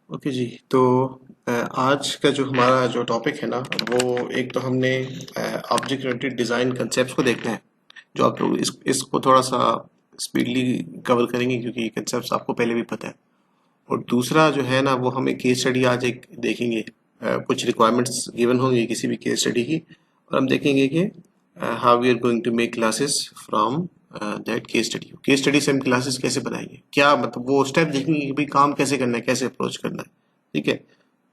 Okay जी। तो आज का जो हमारा जो टॉपिक है ना, वो एक तो हमने ऑब्जेक्ट ओरिएंटेड डिज़ाइन कंसेप्ट को देखना है, जो आप लोग इसको थोड़ा सा स्पीडली कवर करेंगे क्योंकि कंसेप्ट आपको पहले भी पता है। और दूसरा जो है ना, वो हम एक केस स्टडी आज एक देखेंगे। कुछ रिक्वायरमेंट्स गिवन होंगी किसी भी केस स्टडी की, और हम देखेंगे कि how we are going to make classes from that case study से हम क्लासेस कैसे बनाएंगे, क्या मतलब वो स्टेप देखेंगे कि भाई काम कैसे करना है, कैसे अप्रोच करना है। ठीक है,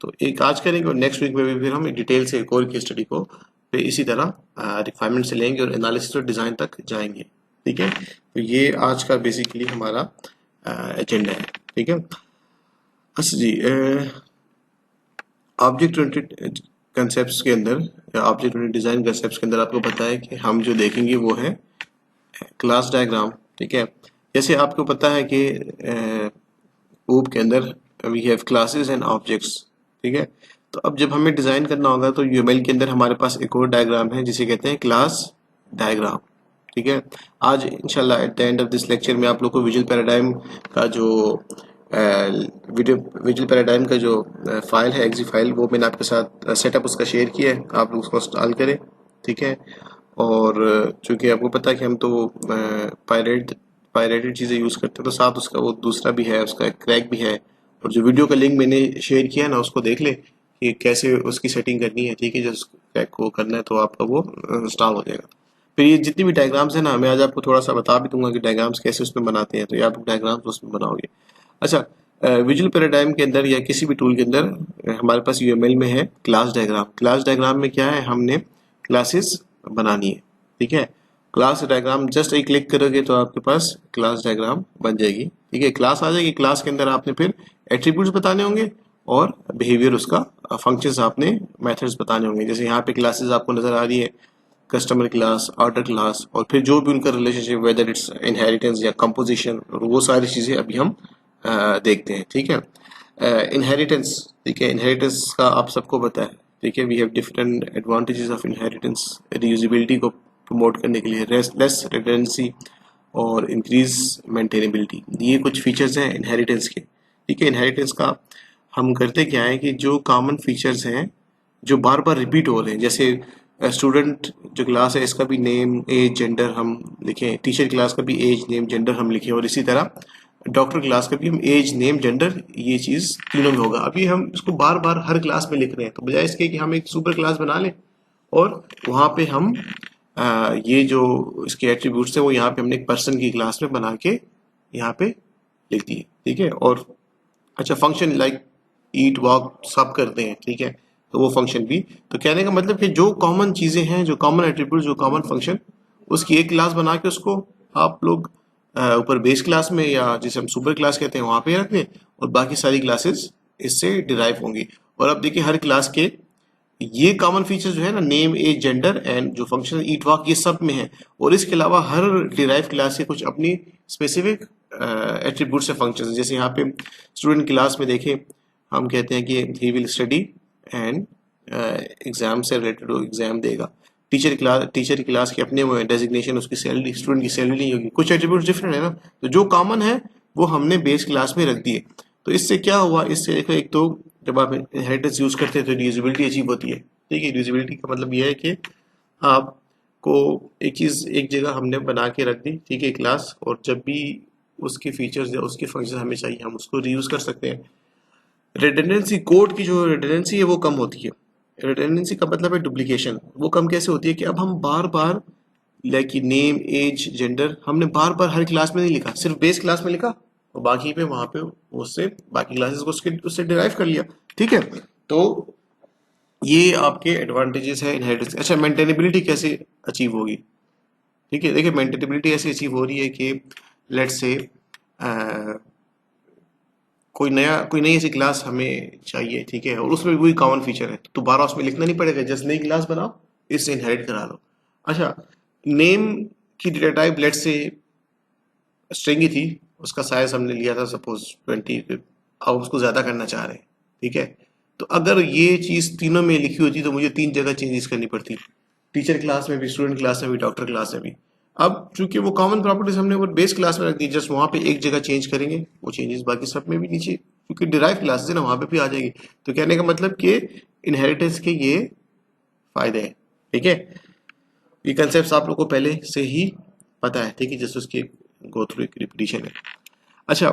तो एक आज करेंगे और नेक्स्ट वीक में भी फिर हम डिटेल से एक और केस स्टडी को फिर इसी तरह रिक्वायरमेंट से लेंगे और एनालिसिस और डिज़ाइन तक जाएंगे। ठीक है, तो ये आज का बेसिकली हमारा एजेंडा है। ठीक है, अच्छा जी। ऑब्जेक्ट ओरिएंटेड कंसेप्ट्स के अंदर या ऑब्जेक्ट ओरिएंटेड डिज़ाइन कंसेप्ट्स के अंदर आपको पता है कि हम जो देखेंगे वो है क्लास डायग्राम। ठीक है, जैसे आपको पता है कि ऊप के अंदर we have classes and objects. ठीक है, तो अब जब हमें डिज़ाइन करना होगा तो यूएमएल के अंदर हमारे पास एक और डायग्राम है जिसे कहते हैं क्लास डायग्राम। ठीक है, आज इंशाल्लाह at the end of this lecture में आप लोग को विजुअल पैराडाइम का जो वीडियो विजुअल पैराडाइम का जो फाइल है, एक्जी फाइल, वो मैंने आपके साथ सेटअप उसका शेयर किया है, आप लोग उसको इंस्टॉल करें। ठीक है, और चूंकि आपको पता है कि हम तो पायरेटेड चीज़ें यूज़ करते हैं, तो साथ उसका वो दूसरा भी है, उसका क्रैक भी है। और जो वीडियो का लिंक मैंने शेयर किया है ना, उसको देख ले कि कैसे उसकी सेटिंग करनी है। ठीक है, जब क्रैक को करना है तो आपका वो इंस्टॉल हो जाएगा। फिर ये जितनी भी डायग्राम्स है ना, मैं आज आपको थोड़ा सा बता भी दूंगा कि डायग्राम्स कैसे उसमें बनाते हैं, तो ये आप डायग्राम्स उसमें बनाओगे। अच्छा, विजुअल पैराडाइम के अंदर या किसी भी टूल के अंदर हमारे पास यूएमएल में है क्लास डायग्राम। क्लास डायग्राम में क्या है, हमने क्लासेस बनानी है। ठीक है, क्लास डायग्राम जस्ट एक क्लिक करोगे तो आपके पास क्लास डायग्राम बन जाएगी। ठीक है, क्लास आ जाएगी, क्लास के अंदर आपने फिर एट्रीब्यूट्स बताने होंगे और बिहेवियर उसका, फंक्शंस आपने मेथड्स बताने होंगे। जैसे यहाँ पे क्लासेस आपको नजर आ रही है, कस्टमर क्लास, ऑर्डर क्लास, और फिर जो भी उनका रिलेशनशिप, वेदर इट्स इनहेरिटेंस या कंपोजिशन, और वो सारी चीज़ें अभी हम देखते हैं। ठीक है, इनहेरिटेंस। ठीक है, इनहेरिटेंस का आप सबको पता है। ठीक है, we have different advantages of inheritance. Reusability को प्रमोट करने के लिए लेस रिडंडेंसी और इंक्रीज मेंटेनेबिलिटी, ये कुछ फीचर्स हैं इनहेरिटेंस के। ठीक है, इनहेरिटेंस का हम करते क्या है कि जो कॉमन फीचर्स हैं जो बार बार रिपीट हो रहे हैं, जैसे स्टूडेंट जो क्लास है इसका भी नेम, एज, जेंडर हम लिखें, टीचर क्लास का भी एज, नेम, जेंडर हम लिखें, और इसी तरह डॉक्टर क्लास का भी हम एज, नेम, जेंडर, ये चीज़ तीनों में होगा। अभी हम इसको बार बार हर क्लास में लिख रहे हैं, तो बजाय इसके कि हम एक सुपर क्लास बना लें और वहाँ पे हम ये जो इसके एट्रीब्यूट्स हैं वो यहाँ पे हमने एक पर्सन की क्लास में बना के यहाँ पे लिख दिए। ठीक है, और अच्छा, फंक्शन लाइक ईट, वॉक सब करते हैं। ठीक है, तो वो फंक्शन भी, तो कहने का मतलब कि जो कॉमन चीजें हैं, जो कॉमन एट्रीब्यूट, जो कॉमन फंक्शन, उसकी एक क्लास बना के उसको आप लोग ऊपर बेस क्लास में या जिसे हम सुपर क्लास कहते हैं वहां पे रख दें, और बाकी सारी क्लासेस इससे डिराइव होंगी। और अब देखिए हर क्लास के ये कॉमन फीचर्स जो है ना, नेम, एज, जेंडर एंड जो फंक्शन ईट, वॉक, ये सब में है। और इसके अलावा हर डिराइव क्लास के कुछ अपनी स्पेसिफिक एट्रीब्यूट्स है, फंक्शंस। जैसे यहाँ पे स्टूडेंट क्लास में देखें, हम कहते हैं कि he will study and exam से रिलेटेड एग्जाम देगा। टीचर की क्लास के अपने वो डेजिग्नेशन, उसकी सैलरी, स्टूडेंट की सैलरी नहीं होगी। कुछ एट्रीब्यूट्स डिफरेंट है ना, तो जो कॉमन है वो हमने बेस क्लास में रख दिए। तो इससे क्या हुआ, इससे देखो, एक तो जब आप इनहेरिटेंस यूज करते हैं तो रीयूजेबिलिटी अचीव होती है। ठीक है, रीयूजेबिलिटी का मतलब यह है कि आपको एक चीज एक जगह हमने बना के रख दी, ठीक है, क्लास, और जब भी उसके फीचर्स या उसके फंक्शन हमें चाहिए हम उसको रीयूज कर सकते हैं। रिडंडेंसी, कोड की जो रिडंडेंसी है वो कम होती है। रिडंडेंसी का मतलब है डुप्लीकेशन। वो कम कैसे होती है कि अब हम बार बार लाइक नेम, एज, जेंडर हमने बार बार हर क्लास में नहीं लिखा, सिर्फ बेस क्लास में लिखा और बाकी पे वहां पे उससे बाकी क्लासेस को उससे डिराइव कर लिया। ठीक है, तो ये आपके एडवांटेजेस है इनहेरिटेंस। अच्छा, मेंटेनेबिलिटी कैसे अचीव होगी? ठीक है, देखिए मेंटेनेबिलिटी ऐसे अचीव हो रही है कि लेट्स से कोई नई ऐसी क्लास हमें चाहिए। ठीक है, और उसमें भी वही कॉमन फीचर है, तो दोबारा उसमें लिखना नहीं पड़ेगा, जस्ट नई क्लास बनाओ, इससे इनहेरिट करा लो। अच्छा, नेम की data type let's say string ही थी, उसका साइज हमने लिया था सपोज 20, अब उसको ज्यादा करना चाह रहे हैं। ठीक है, तो अगर ये चीज तीनों में लिखी होती तो मुझे तीन जगह चेंजेस करनी पड़ती, टीचर क्लास में भी, स्टूडेंट क्लास में भी, डॉक्टर क्लास में भी। अब चूंकि वो कॉमन प्रॉपर्टीज हमने वो बेस क्लास में रख दी, जस्ट वहां पे एक जगह चेंज करेंगे, वो चेंजेस बाकी सब में भी नीचे क्योंकि डिराइव क्लासेस है ना, वहां पे भी आ जाएगी। तो कहने का मतलब कि इनहेरिटेंस के ये फायदे हैं, ठीक है। ये कंसेप्ट आप लोगों को पहले से ही पता है, ठीक है, जैसे उसके गो थ्रू एक रिपीटिशन है। अच्छा,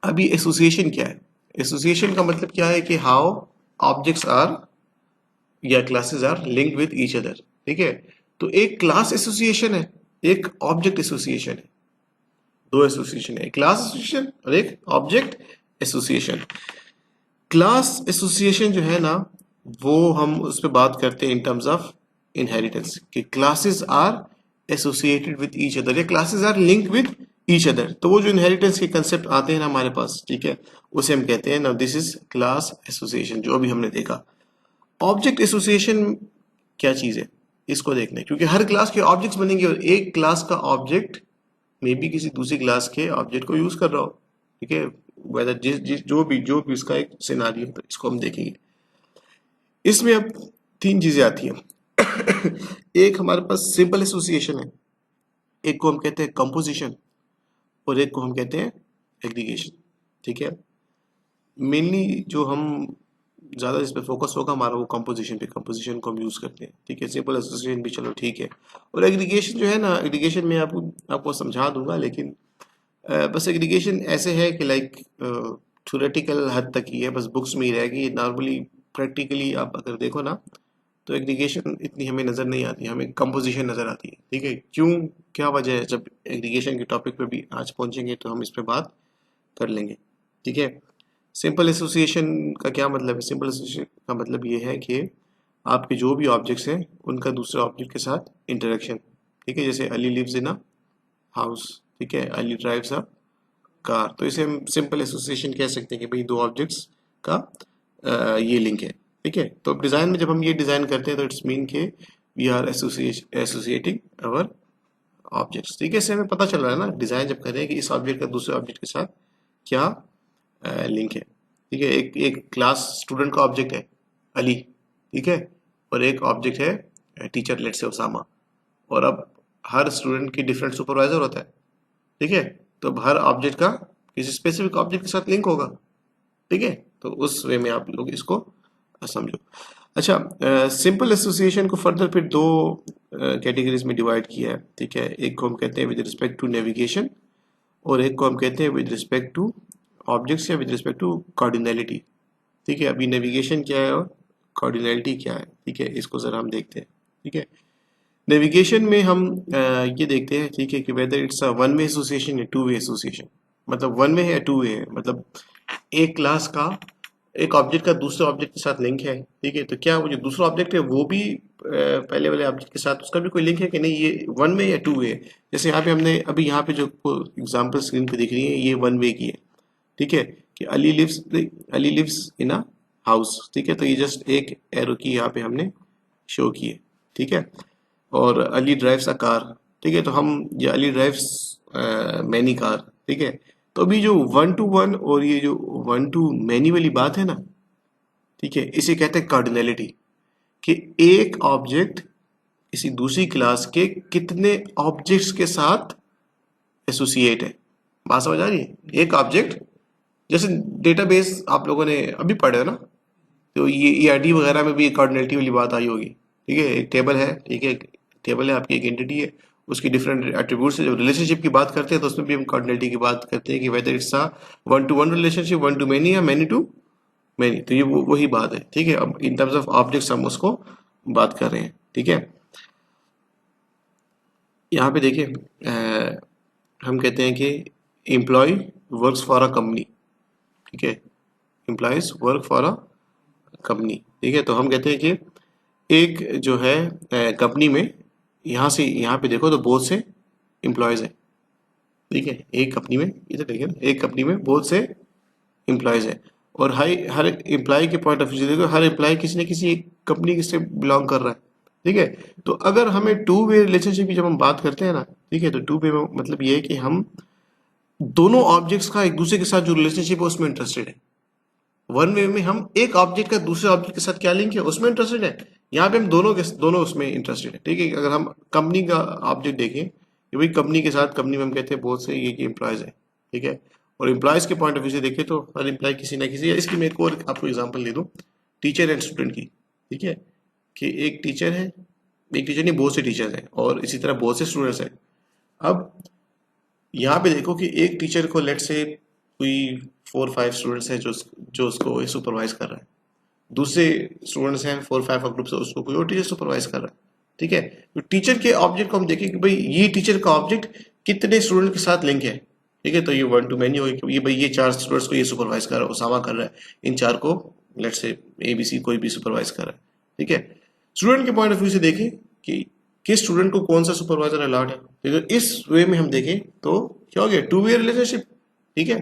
अभी एसोसिएशन क्या है? एसोसिएशन का मतलब क्या है कि हाउ ऑब्जेक्ट्स आर या classes are linked with each other, ठीक है। तो एक क्लास एसोसिएशन है, एक ऑब्जेक्ट एसोसिएशन है, दो एसोसिएशन है, एक क्लास एसोसिएशन और एक ऑब्जेक्ट एसोसिएशन। क्लास एसोसिएशन जो है ना, वो हम उस पर बात करते हैं इन टर्म्स ऑफ इनहेरिटेंस कि classes are associated with each other या classes are linked with each other. तो वो जो इनहेरिटेंस के कंसेप्ट आते हैं ना हमारे पास, ठीक है, उसे हम कहते हैं ना दिस इज क्लास एसोसिएशन, जो अभी हमने देखा। ऑब्जेक्ट एसोसिएशन क्या चीज है, इसको देखना है, क्योंकि हर क्लास के ऑब्जेक्ट्स बनेंगे और एक क्लास का ऑब्जेक्ट मे बी किसी दूसरी क्लास के ऑब्जेक्ट को यूज कर रहा हो, ठीक है, वेदर जिस जो भी उसका एक सिनारियो है, तो इसको हम देखेंगे। इसमें अब तीन चीजें आती हैं। एक हमारे पास सिंपल एसोसिएशन है, एक को हम कहते हैं कंपोजिशन और एक को हम कहते हैं एग्रीगेशन, ठीक है। मेनली जो हम ज्यादा इस पे फोकस होगा हमारा वो कंपोजिशन पे, कंपोजिशन को हम यूज करते हैं, ठीक है। सिंपल एसोसिएशन भी चलो ठीक है, और एग्रीगेशन जो है ना, एग्रीगेशन में आपको समझा दूंगा, लेकिन बस एग्रीगेशन ऐसे है कि लाइक थ्योरेटिकल हद तक ही है, बस बुक्स में ही रहेगी। नॉर्मली प्रैक्टिकली आप अगर देखो ना, तो एग्रीगेशन इतनी हमें नज़र नहीं आती, हमें कंपोजिशन नज़र आती है, ठीक है। क्यों, क्या वजह है? जब एग्रीगेशन के टॉपिक पे भी आज पहुंचेंगे तो हम इस पे बात कर लेंगे, ठीक है। सिंपल एसोसिएशन का क्या मतलब है? सिंपल एसोसिएशन का मतलब ये है कि आपके जो भी ऑब्जेक्ट्स हैं उनका दूसरे ऑब्जेक्ट के साथ इंटरेक्शन, ठीक है। जैसे Ali lives in a house, ठीक है, अली ड्राइव्स अ कार, तो इसे हम सिंपल एसोसिएशन कह सकते हैं कि भाई दो ऑब्जेक्ट्स का ये लिंक है, ठीक है। तो अब डिजाइन में जब हम ये डिजाइन करते हैं तो इट्स मीन के we are associating our objects, ठीक है। इससे हमें पता चल रहा है ना डिजाइन जब कर रहे हैं कि इस ऑब्जेक्ट का दूसरे ऑब्जेक्ट के साथ क्या लिंक है, ठीक है। एक एक क्लास स्टूडेंट का ऑब्जेक्ट है अली, ठीक है, और एक ऑब्जेक्ट है टीचर, लेट से उसामा, और अब हर स्टूडेंट की डिफरेंट सुपरवाइजर होता है, ठीक है। तो अब हर ऑब्जेक्ट का किसी स्पेसिफिक ऑब्जेक्ट के साथ लिंक होगा, ठीक है। तो उस वे में आप लोग इसको समझो। अच्छा, सिंपल एसोसिएशन को फर्दर फिर दो कैटेगरीज में डिवाइड किया है, ठीक है। एक को हम कहते हैं विद रिस्पेक्ट टू नेविगेशन और एक को हम कहते हैं विद रिस्पेक्ट टू ऑब्जेक्ट्स या विद रिस्पेक्ट टू कार्डिनैलिटी, ठीक है। अभी नेविगेशन क्या है और कार्डिनैलिटी क्या है, ठीक है, इसको जरा हम देखते हैं, ठीक है। नेविगेशन में हम ये देखते हैं, ठीक है, कि whether it's a one way association या टू वे एसोसिएशन। मतलब वन वे है या टू वे है, मतलब एक क्लास का एक ऑब्जेक्ट का दूसरे ऑब्जेक्ट के साथ लिंक है, ठीक है। तो क्या वो जो दूसरा ऑब्जेक्ट है वो भी पहले वाले ऑब्जेक्ट के साथ उसका भी कोई लिंक है कि नहीं, ये वन वे या टू वे है। जैसे यहाँ पे हमने अभी यहाँ पे जो एग्जाम्पल स्क्रीन पे दिख रही है ये वन वे की है, ठीक है, कि Ali lives in a house, ठीक है। तो ये जस्ट एक एरो की यहाँ पे हमने शो की है, ठीक है। और अली ड्राइव्स अ कार, ठीक है, तो हम ये अली ड्राइव्स मैनी कार, ठीक है। तो अभी जो वन टू वन और ये जो वन टू मैनी वाली बात है ना, ठीक है, इसे कहते हैं कार्डिनैलिटी, कि एक ऑब्जेक्ट किसी दूसरी क्लास के कितने ऑब्जेक्ट्स के साथ एसोसिएट है। बात समझ आ रही है? एक ऑब्जेक्ट, जैसे डेटाबेस आप लोगों ने अभी पढ़े हो ना, तो ये ईआरडी वगैरह में भी कार्डिनैलिटी वाली बात आई होगी, ठीक है। एक टेबल है, ठीक है, टेबल है आपकी, एक एंटिटी है, उसकी डिफरेंट एट्रीब्यूट्स से जब रिलेशनशिप की बात करते हैं तो उसमें भी हम कार्डिनैलिटी की बात करते हैं कि whether it's a one two one relationship, one two many या मैनी टू मैनी। तो ये वही बात है, ठीक है। अब इन टर्म्स ऑफ ऑब्जेक्ट्स हम उसको बात कर रहे हैं, ठीक है। यहाँ पे देखिए हम कहते हैं कि employee works for a company, ठीक है, employees work for a company, ठीक है। तो हम कहते हैं कि एक जो है कंपनी में यहाँ से यहाँ पे देखो तो बहुत से एम्प्लॉयज हैं, ठीक है। एक कंपनी में, इधर देखिए ना, एक कंपनी में बहुत से एम्प्लॉयज हैं, और हर एम्प्लॉय के पॉइंट ऑफ व्यू से देखो, हर एम्प्लॉय किसी न किसी एक कंपनी से बिलोंग कर रहा है, ठीक है। तो अगर हमें टू वे रिलेशनशिप की जब हम बात करते हैं ना, ठीक है, तो टू वे में मतलब ये है कि हम दोनों ऑब्जेक्ट्स का एक दूसरे के साथ जो रिलेशनशिप है उसमें इंटरेस्टेड है। वन वे में हम एक ऑब्जेक्ट का दूसरे ऑब्जेक्ट के साथ क्या लिंक है उसमें इंटरेस्टेड है, यहाँ पे हम दोनों उसमें इंटरेस्टेड है, ठीक है। अगर हम कंपनी का ऑब्जेक्ट देखें कि भाई कंपनी के साथ, कंपनी में हम कहते हैं बहुत से ये एम्प्लॉयज है, ठीक है, और एम्प्लॉयज के पॉइंट ऑफ व्यू से देखें तो हर एम्प्लॉय किसी ना किसी, इसकी मैं एक और आपको एग्जांपल दे दूं टीचर एंड स्टूडेंट की, ठीक है, कि एक टीचर है, एक टीचर नहीं बहुत से टीचर्स हैं और इसी तरह बहुत से स्टूडेंट्स हैं। अब यहाँ पे देखो कि एक टीचर को लेट से कोई 4-5 स्टूडेंट्स हैं जो उसको सुपरवाइज कर रहा है, दूसरे स्टूडेंट्स हैं 4-5 ग्रुप से, उसको कोई और टीचर सुपरवाइज कर रहा है, ठीक है। तो टीचर के ऑब्जेक्ट को हम देखें कि भाई ये टीचर का ऑब्जेक्ट कितने स्टूडेंट के साथ लिंक है, ठीक है। तो ये 1 to many होगी कि ये भाई ये 4 स्टूडेंट्स को ये सुपरवाइज कर रहा है, उसामा कर रहा है, इन 4 को लेट से ABC कोई भी सुपरवाइज कर रहा है, ठीक है। स्टूडेंट के पॉइंट ऑफ व्यू से देखें कि किस स्टूडेंट को कौन सा सुपरवाइजर अलॉट है, तो इस वे में हम देखें तो क्या हो गया, 2 वे रिलेशनशिप, ठीक है,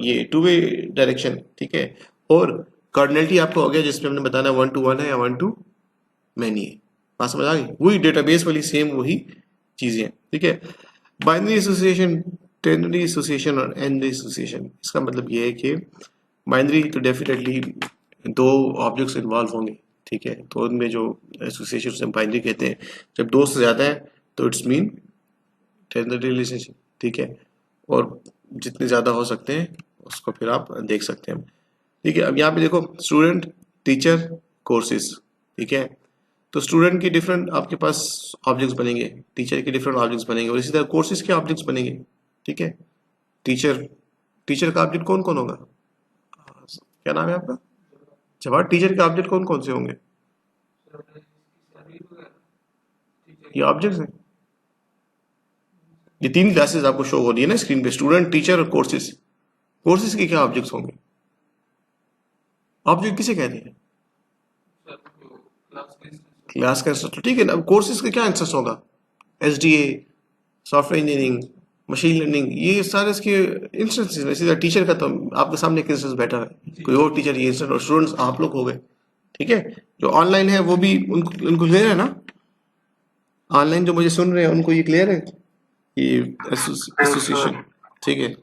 ये 2 वे डायरेक्शन, ठीक है। और कार्डिनलिटी आपको हो गया जिसमें हमने बताना 1 to 1 है या 1 to many है, बात समझ आ गई, वही डेटाबेस वाली सेम वही चीजें हैं, ठीक है। बाइनरी एसोसिएशन, टेनरी एसोसिएशन और एनरी एसोसिएशन, इसका मतलब ये है कि बाइनरी तो डेफिनेटली 2 ऑब्जेक्ट्स इन्वॉल्व होंगे, ठीक है, तो उनमें जो एसोसिएशन से बाइनरी कहते हैं, जब 2 से ज्यादा है तो इट्स मीन टेनरी रिलेशनशिप, ठीक है, और जितने ज्यादा हो सकते हैं उसको फिर आप देख सकते हैं, ठीक है। अब यहाँ पे देखो स्टूडेंट, टीचर, कोर्सेज, ठीक है, तो स्टूडेंट की डिफरेंट आपके पास ऑब्जेक्ट्स बनेंगे, टीचर के डिफरेंट ऑब्जेक्ट्स बनेंगे और इसी तरह कोर्सेज के ऑब्जेक्ट्स बनेंगे, ठीक है। टीचर का ऑब्जेक्ट कौन कौन होगा, क्या नाम है आपका, जवाब, टीचर के ऑब्जेक्ट कौन कौन से होंगे, ये ऑब्जेक्ट्स हैं, ये 3 क्लासेस आपको शो हो रही है ना स्क्रीन पे, स्टूडेंट, टीचर और कोर्सेज। कोर्सेज के क्या ऑब्जेक्ट्स होंगे, ऑब्जेक्ट किसे कहते हैं, क्लास का इंस्ट्रक्टर, ठीक है ना। अब कोर्सेज का क्या इंटरेस्ट होगा, SDA, software engineering, machine learning, ये सारे इसके इंस्टेंसेस हैं। इसी तरह टीचर का तो आपके सामने एक इंस्टेंस बैठा है, कोई और टीचर ये इंस्टेंस, और स्टूडेंट्स आप लोग हो गए, ठीक है। जो ऑनलाइन है वो भी उनको क्लियर है ना, ऑनलाइन जो मुझे सुन रहे हैं उनको ये क्लियर है, ये एसोसिएशन, ठीक है।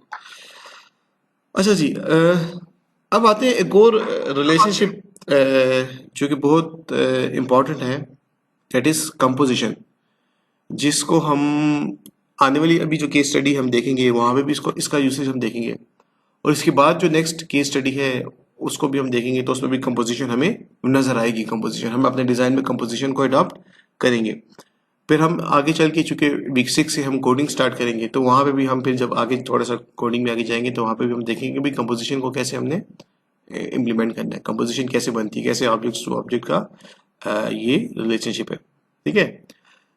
अच्छा जी, अब आते हैं एक और रिलेशनशिप जो कि बहुत इम्पोर्टेंट है, दैट इज कंपोजिशन, जिसको हम आने वाली अभी जो केस स्टडी हम देखेंगे वहां पे भी इसका यूसेज हम देखेंगे, और इसके बाद जो नेक्स्ट केस स्टडी है उसको भी हम देखेंगे, तो उसमें भी कंपोजिशन हमें नजर आएगी, कंपोजिशन हम अपने डिजाइन में कंपोजिशन को अडॉप्ट करेंगे। फिर हम आगे चल के चूंकि वीक 6 से हम कोडिंग स्टार्ट करेंगे, तो वहां पे भी हम फिर जब आगे थोड़ा सा कोडिंग में आगे जाएंगे तो वहां पे भी हम देखेंगे भी कंपोजिशन को कैसे हमने इम्प्लीमेंट करना है, कंपोजिशन कैसे बनती है, कैसे ऑब्जेक्ट टू ऑब्जेक्ट का ये रिलेशनशिप है, ठीक है।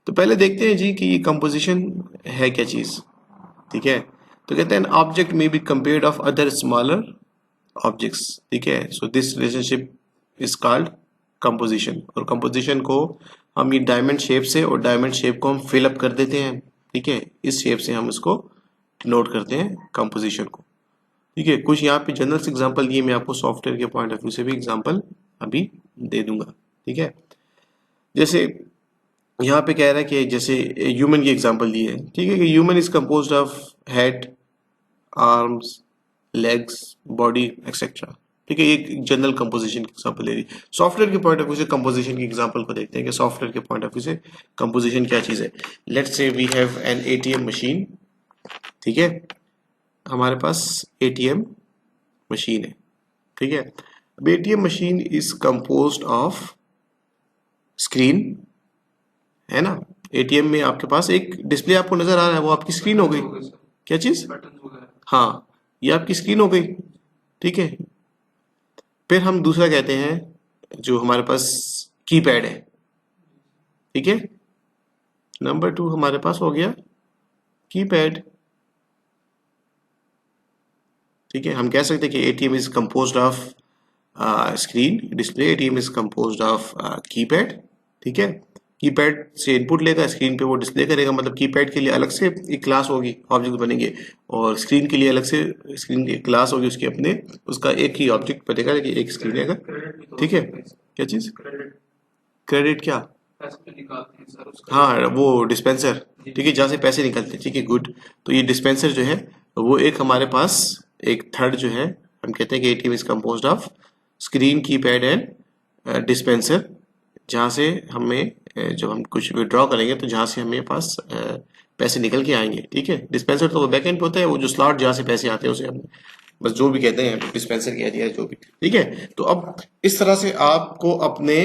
तो पहले देखते हैं जी कि ये कंपोजिशन है क्या चीज, ठीक है। तो कहते हैं ऑब्जेक्ट में be compared of other smaller objects, ठीक है। So this relationship is called composition, और कंपोजिशन को हम ये डायमंड शेप से, और डायमंड शेप को हम फिल अप कर देते हैं, ठीक है, इस शेप से हम इसको डिनोट करते हैं कंपोजिशन को, ठीक है। कुछ यहाँ पे जनरल एग्जांपल दिए, मैं आपको सॉफ्टवेयर के पॉइंट ऑफ व्यू से भी एग्जांपल अभी दे दूंगा, ठीक है। जैसे यहाँ पे कह रहा है कि जैसे ह्यूमन की एग्जांपल दी है, ठीक है, कि human is composed of head, arms, legs, body etcetera, ठीक है। एक जनरल कंपोजिशन की एग्जांपल ले रही। सॉफ्टवेयर के पॉइंट ऑफ व्यू से कंपोजिशन की एग्जांपल को देखते हैं कि सॉफ्टवेयर के पॉइंट ऑफ व्यू से कंपोजिशन क्या चीज है। Let's say we have an ATM machine, ठीक है, हमारे पास ATM मशीन है, ठीक है। अब ATM machine is composed of screen, है ना। ATM में आपके पास एक डिस्प्ले आपको नजर आ रहा है, वो आपकी स्क्रीन हो गई, क्या चीज, हाँ, ये आपकी स्क्रीन हो गई, ठीक है। फिर हम दूसरा कहते हैं जो हमारे पास कीपैड है, ठीक है। नंबर 2 हमारे पास हो गया कीपैड, ठीक है। हम कह सकते हैं कि ATM is composed of screen display, ATM is composed of keypad, ठीक है। कीपैड से इनपुट लेगा, स्क्रीन पे वो डिस्प्ले करेगा, मतलब कीपैड के लिए अलग से एक क्लास होगी, ऑब्जेक्ट बनेंगे, और स्क्रीन के लिए अलग से स्क्रीन की क्लास होगी, उसके अपने उसका एक ही ऑब्जेक्ट बनेगा कि एक स्क्रीन रहेगा, ठीक है। क्या चीज, क्रेडिट क्या, हाँ वो डिस्पेंसर, ठीक है, जहाँ से पैसे निकलते हैं, ठीक है, गुड। तो ये डिस्पेंसर जो है वो एक हमारे पास एक थर्ड जो है, हम कहते हैं कि ATM is composed of screen, keypad and dispenser, जहाँ से हमें जब हम कुछ विड्रॉ करेंगे तो जहाँ से हमें पास पैसे निकल के आएंगे। ठीक है, डिस्पेंसर तो वो बैक एंड पे होता है, वो जो स्लॉट जहाँ से पैसे आते हैं उसे हम बस जो भी कहते हैं डिस्पेंसर कह दिया जो भी। ठीक है, तो अब इस तरह से आपको अपने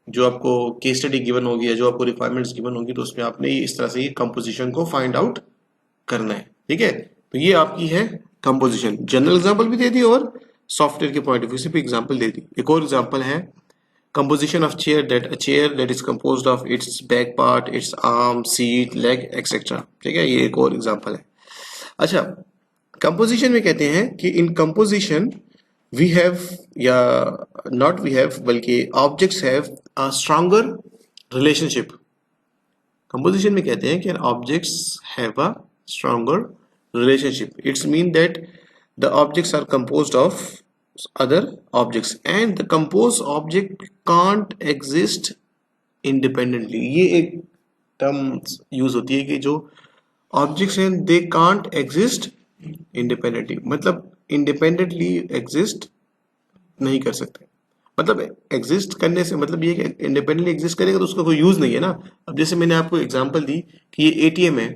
जो आपको केस स्टडी गिवन होगी या जो आपको रिक्वायरमेंट्स गिवन होगी तो उसमें आपने इस तरह से ये कंपोजिशन को फाइंड आउट करना है। ठीक है, तो ये आपकी है कंपोजिशन। जनरल एग्जांपल भी दे दी और सॉफ्टवेयर के पॉइंट ऑफ व्यू से भी एग्जांपल दे दी। एक और एग्जांपल है composition of chair that is composed of its back part, its arm, seat, leg, etc. ठीक है, ये एक और एग्जांपल है। अच्छा, कंपोजिशन में कहते हैं कि इन कंपोजिशन वी हैव या नॉट वी हैव बल्कि objects have a stronger relationship. Composition में कहते हैं कि objects have a stronger relationship. It's mean that the objects are composed of other objects and the composed object can't exist independently. ये एक term use होती है कि जो ऑब्जेक्ट्स हैं दे कांट एग्जिस्ट इंडिपेंडेंटली, मतलब इंडिपेंडेंटली एग्जिस्ट नहीं कर सकते। मतलब एग्जिस्ट करने से मतलब ये कि इंडिपेंडेंटली एग्जिस्ट करेगा तो उसका कोई यूज नहीं है ना। अब जैसे मैंने आपको एग्जांपल दी कि ये एटीएम है,